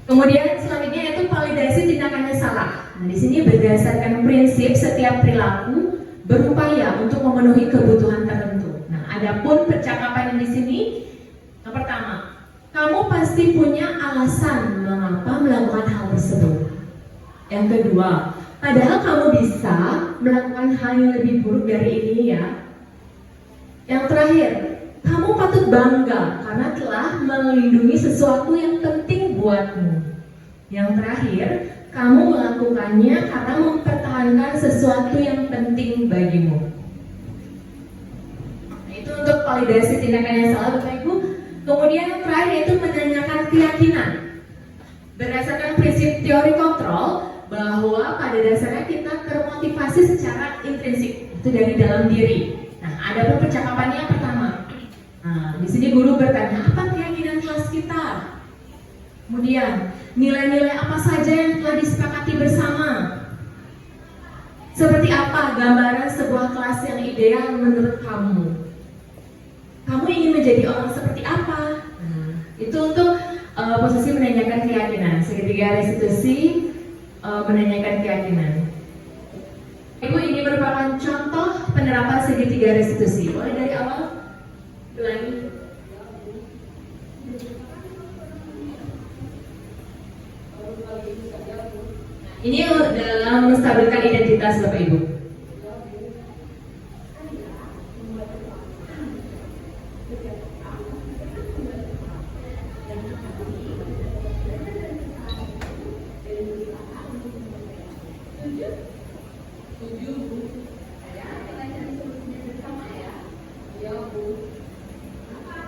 Kemudian selanjutnya yaitu validasi tindakannya salah. Nah, di sini berdasarkan prinsip setiap perilaku berupaya untuk memenuhi kebutuhan tertentu. Nah, adapun percakapan yang di sini, yang pertama, kamu pasti punya alasan mengapa melakukan hal tersebut. Yang kedua, padahal kamu bisa melakukan hal yang lebih buruk dari ini ya. Yang terakhir, kamu patut bangga karena telah melindungi sesuatu yang penting buatmu. Yang terakhir, kamu melakukannya karena mempertahankan sesuatu yang penting bagimu. Nah, itu untuk validasi tindakan yang salah, Bapak Ibu. Kemudian yang terakhir yaitu menanyakan keyakinan. Berdasarkan prinsip teori kontrol, bahwa pada dasarnya kita termotivasi secara intrinsik, itu dari dalam diri. Nah, ada percakapannya yang pertama. Nah, di sini guru bertanya, apa keyakinan kelas kita? Kemudian, nilai-nilai apa saja yang telah disepakati bersama? Seperti apa gambaran sebuah kelas yang ideal menurut kamu? Kamu ingin menjadi orang seperti apa? Nah, itu untuk posisi menanyakan keyakinan. Segitiga restitusi menanyakan keyakinan. Ibu, ini merupakan contoh penerapan segitiga restitusi. Boleh dari awal? Ulangi. Ini dalam menstabilkan identitas Bapak Ibu.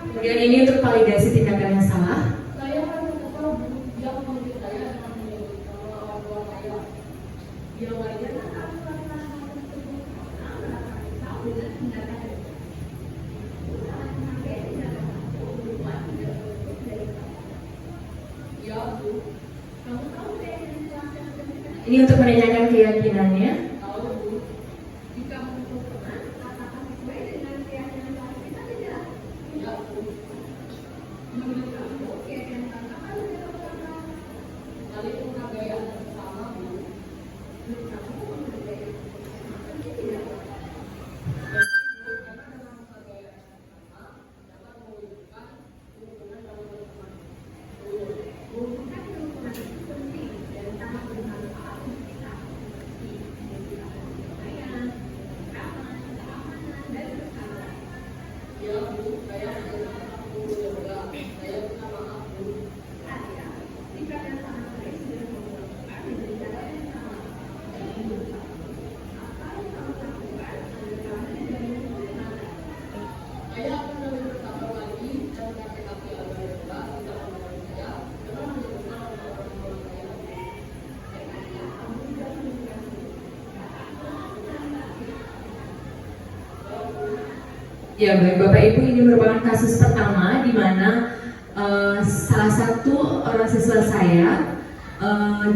Kemudian ini untuk validasi tindakan yang salah. Ini untuk menanyakan keyakinannya. Ya baik Bapak Ibu, ini merupakan kasus pertama di mana salah satu orang siswa saya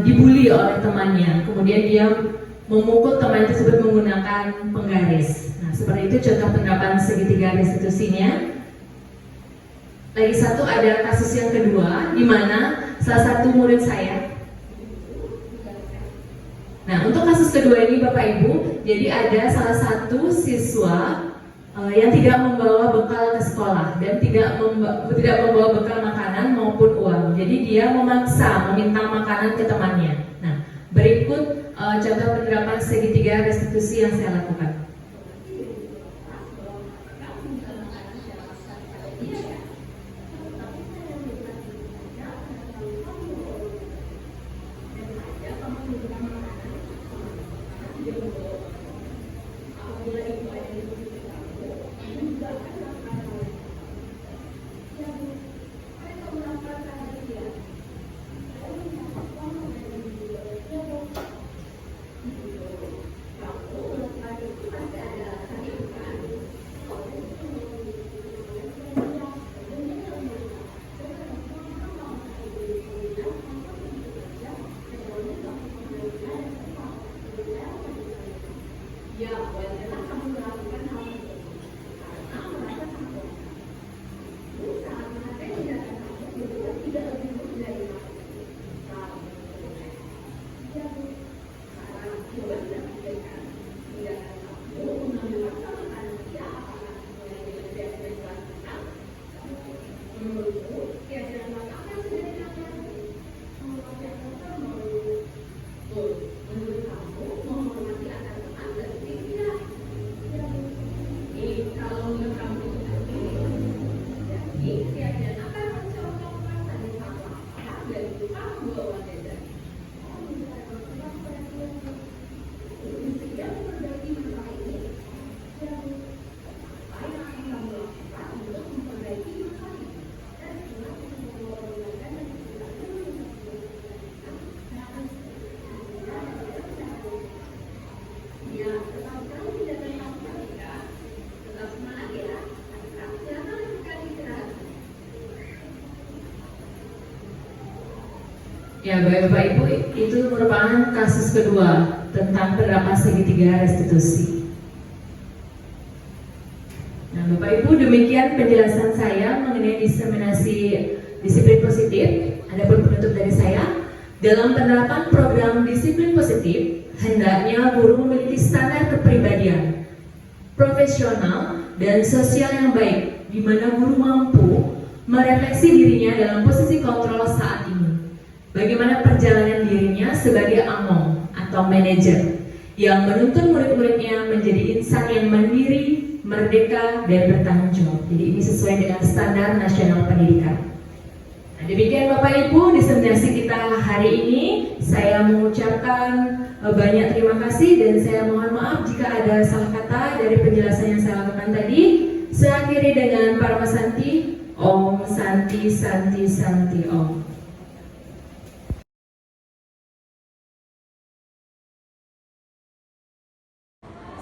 dibully oleh temannya, kemudian dia memukul teman tersebut menggunakan penggaris. Nah, seperti itu contoh penerapan segitiga restitusinya. Lagi satu ada kasus yang kedua di mana salah satu murid saya. Nah, untuk kasus kedua ini Bapak Ibu, jadi ada salah satu siswa yang tidak membawa bekal ke sekolah dan tidak membawa bekal makanan maupun uang. Jadi dia memaksa meminta makanan ke temannya. Nah, berikut contoh penerapan segitiga restitusi yang saya lakukan. Ya, Bapak Ibu, itu merupakan kasus kedua tentang penerapan segitiga restitusi. Nah, Bapak Ibu, demikian penjelasan saya mengenai diseminasi disiplin positif. Adapun penutup dari saya, dalam penerapan program disiplin positif, hendaknya guru memiliki standar kepribadian, profesional, dan sosial yang baik, di mana guru mampu merefleksi dirinya dalam posisi kontrol saat ini. Bagaimana perjalanan dirinya sebagai among atau manajer yang menuntun murid-muridnya menjadi insan yang mandiri, merdeka, dan bertanggung jawab. Jadi ini sesuai dengan standar nasional pendidikan. Nah, demikian Bapak Ibu diseminasi kita hari ini. Saya mengucapkan banyak terima kasih dan saya mohon maaf jika ada salah kata dari penjelasan yang saya lakukan tadi. Saya akhiri dengan Parama Santi, Om Santi Santi Santi Om.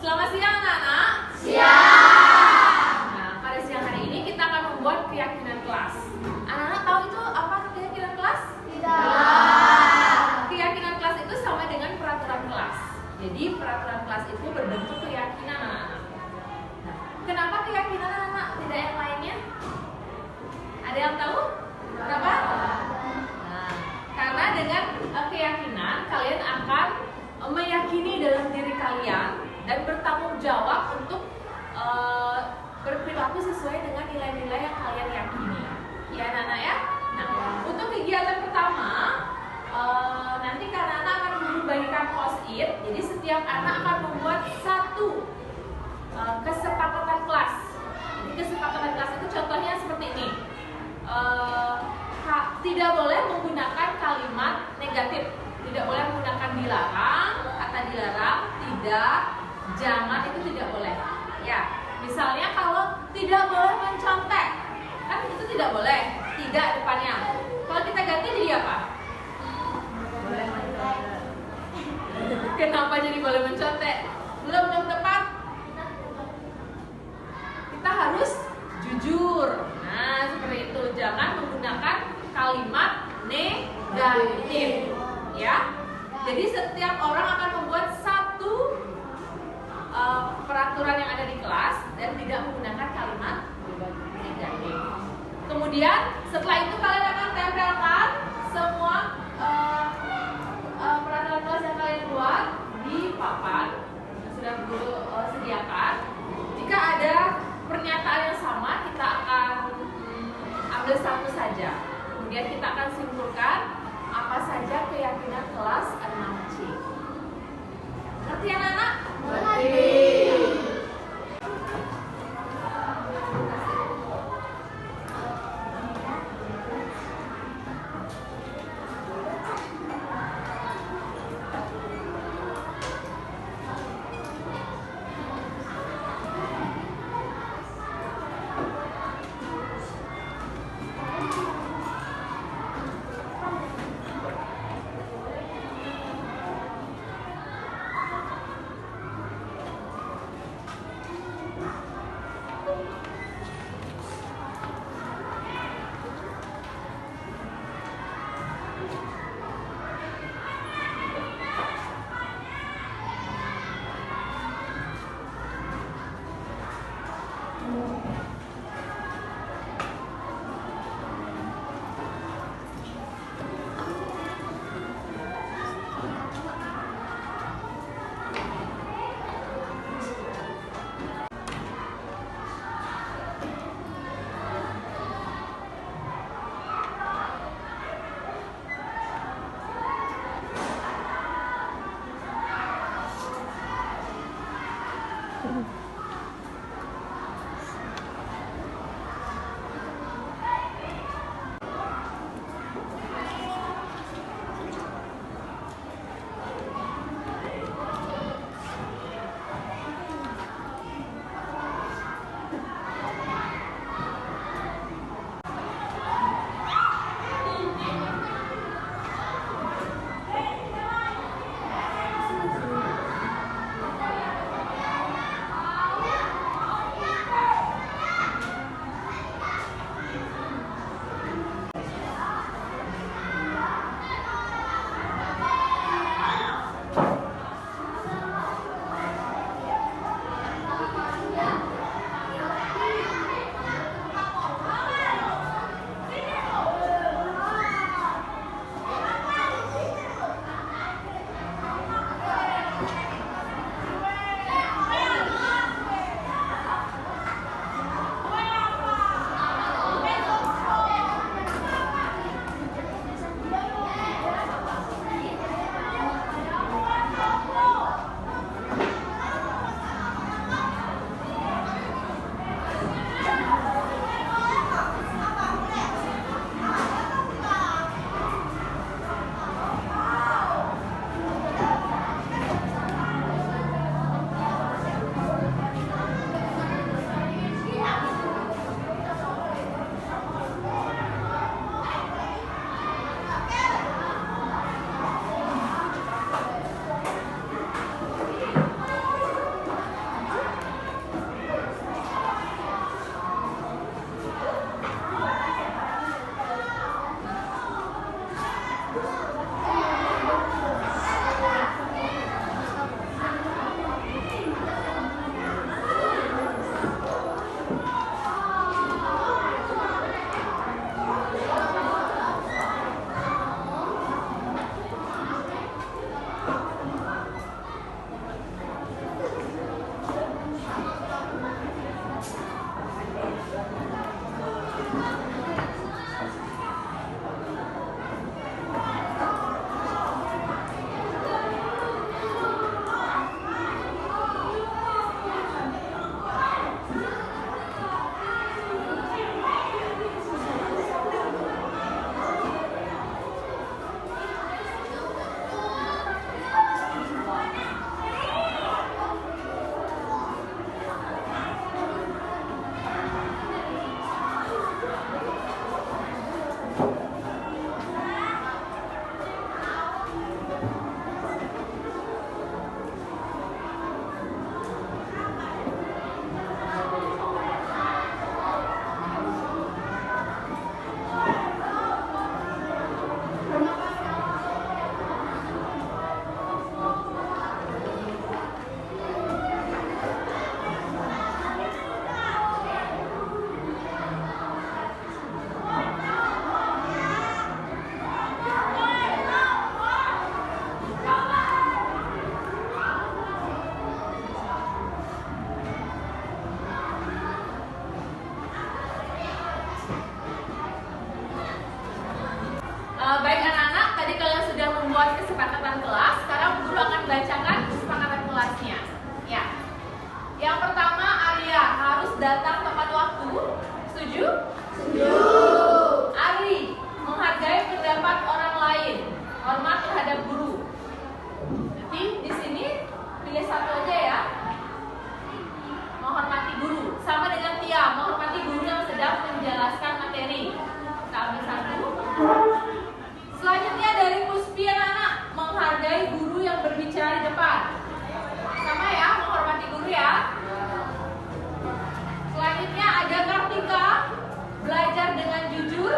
Selamat siang anak-anak. Siang. Nah, pada siang hari ini kita akan membuat keyakinan kelas. Anak-anak tahu itu apa keyakinan kelas? Tidak. Keyakinan kelas itu sama dengan peraturan kelas. Jadi peraturan kelas itu berbentuk keyakinan anak-anak. Nah, kenapa keyakinan anak-anak tidak yang lainnya? Ada yang tahu? Kenapa? Nah, karena dengan keyakinan kalian akan meyakini dalam diri kalian dan bertanggung jawab untuk berperilaku sesuai dengan nilai-nilai yang kalian yakini. Ya anak-anak ya. Nah, untuk kegiatan pertama nanti karena anak akan membagikan post-it. Jadi setiap anak akan membuat satu kesepakatan kelas. Jadi kesepakatan kelas itu contohnya seperti ini. Tidak boleh menggunakan kalimat negatif. Tidak boleh menggunakan dilarang, kata dilarang, tidak, jangan, itu tidak boleh. Ya, misalnya kalau tidak boleh mencontek, kan itu tidak boleh, tidak depannya. Kalau kita ganti jadi apa? Boleh mencontek. Kenapa jadi boleh mencontek? Belum tepat. Kita harus jujur. Nah, seperti itu. Jangan menggunakan kalimat negatif. Ya, jadi setiap orang akan membuat satu peraturan yang ada di kelas dan tidak menggunakan kalimat negatif. Kemudian setelah itu kalian akan tempelkan semua peraturan kelas yang kalian buat di papan yang sudah guru sediakan. Jika ada pernyataan yang sama, kita akan ambil satu saja. Kemudian kita akan simpulkan apa saja keyakinan kelas 6C. datang tepat waktu. Setuju? Setuju. Ari, menghargai pendapat orang lain, hormat terhadap guru. Nanti di sini pilih satu aja ya. Menghormati guru. Sama dengan Tia, menghormati guru yang sedang menjelaskan materi. Kita ambil satu. Selanjutnya dari Puspi anak-anak, menghargai guru yang berbicara di depan. Sama ya, menghormati guru ya. Selanjutnya ada Kartika, belajar dengan jujur,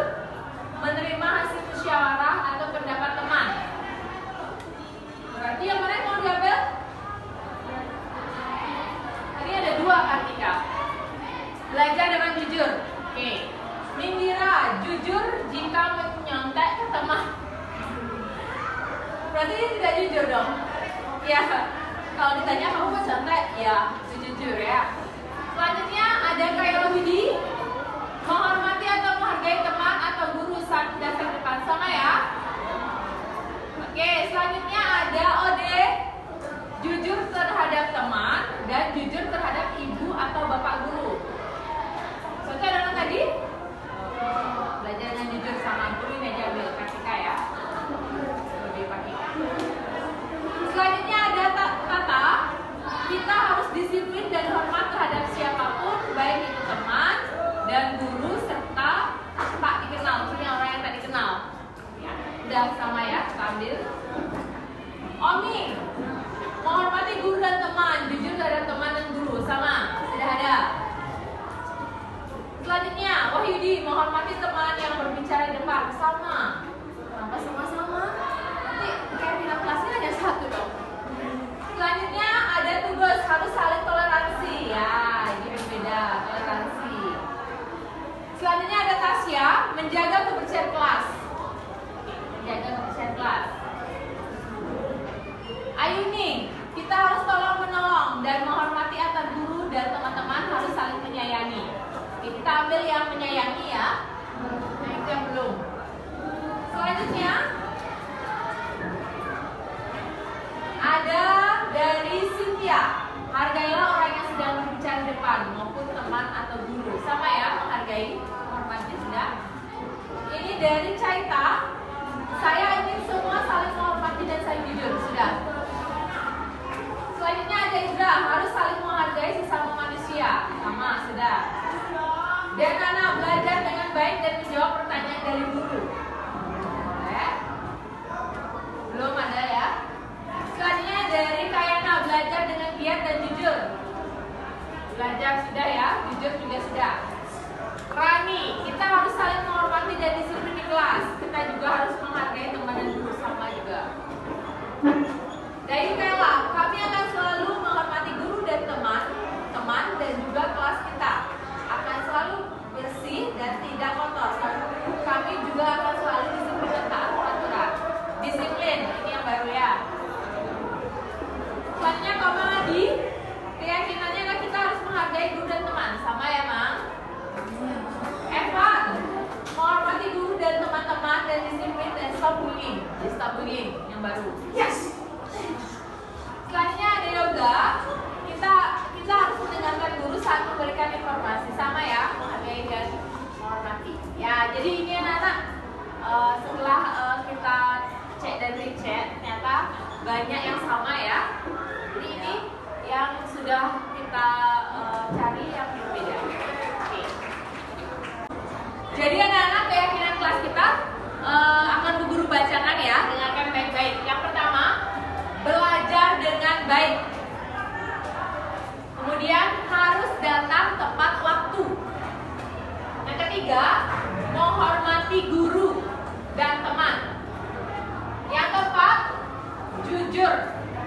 menerima hasil musyawarah atau pendapat teman. Berarti yang mana yang mau diambil? Tadi ada dua Kartika. Belajar dengan jujur. Oke. Mindira, jujur jika menyontek ke teman. Berarti dia tidak jujur dong. Ya. Kalau ditanya kamu mau contek, ya jujur ya. Selanjutnya ada Kairohidi, menghormati atau menghargai teman atau guru saat dasar depan. Sama ya. Oke, selanjutnya ada Ode, jujur terhadap teman dan jujur terhadap ibu atau bapak guru. Contoh ada tadi? Belajar dengan jujur sama guru ini aja ambil Kartika ya. Lebih pakai. Selanjutnya ada Tata, kita harus disiplin dan hormat terhadap siapapun, baik itu teman dan guru serta tak dikenal, maksudnya orang yang tak dikenal. Ya, udah sama ya, kita ambil. Omi, menghormati guru dan teman, jujur terhadap teman dan guru, sama, sudah ada. Selanjutnya, Wahyudi, menghormati teman yang berbicara di depan, sama. Kenapa sama-sama? Nanti kayak pindah kelasnya hanya satu dong. Selanjutnya ada tugas harus saling toleransi, ya, ini berbeda, toleransi. Selanjutnya ada Tasya, menjaga kebersihan kelas. Menjaga kebersihan kelas. Ayuni, kita harus tolong menolong dan menghormati antar guru dan teman-teman harus saling menyayangi. Kita ambil yang menyayangi ya. Nah itu yang belum. Selanjutnya ada dari Cynthia, hargailah orang yang sedang berbicara di depan maupun teman atau guru. Sama ya, menghargai, menghormati sudah. Ini dari Caita, saya ingin semua saling menghormati dan saling jujur. Sudah. Selanjutnya ada Indra, harus saling menghargai sesama manusia. Sama, sudah. Dan anak belajar dengan baik dan menjawab pertanyaan dari guru. Boleh? Belum ada ya? Selanjutnya dari Kayana, belajar dengan giat dan jujur. Belajar sudah ya, jujur juga sudah. Rani, kita harus saling menghormati dan disiplin di kelas. Kita juga harus menghargai teman dan guru, sama juga. Dari Kela, kami akan selalu menghormati guru dan teman dan juga kelas kita. Akan selalu bersih dan tidak kotor. Kami juga akan selalu disiplin dan taat peraturan. Disiplin, ini yang baru ya. Selanjutnya Komang Adi, keyakinannya adalah kita harus menghargai guru dan teman. Sama ya, Mang? Evan, menghormati guru dan teman-teman dan disiplin dan stop bullying. Stop bullying, yang baru. Yes! Selanjutnya ada Yoga, kita harus mendengarkan guru saat memberikan informasi. Sama ya, menghargai dan menghormati. Ya, jadi ini anak-anak, setelah kita cek dan recek, ternyata banyak yang sama ya. Jadi ini yang sudah kita cari yang berbeda. Oke. Jadi anak-anak, keyakinan kelas kita akan Bu Guru bacakan ya, dengarkan baik-baik. Yang pertama, belajar dengan baik. Kemudian harus datang tepat waktu. Yang ketiga, menghormati guru dan teman. Yang keempat, jujur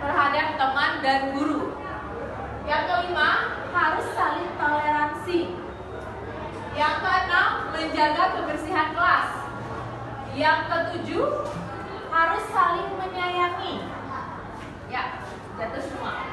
terhadap teman dan guru. Yang kelima, harus saling toleransi. Yang keenam, menjaga kebersihan kelas. Yang ketujuh, harus saling menyayangi. Ya, jatuh semua.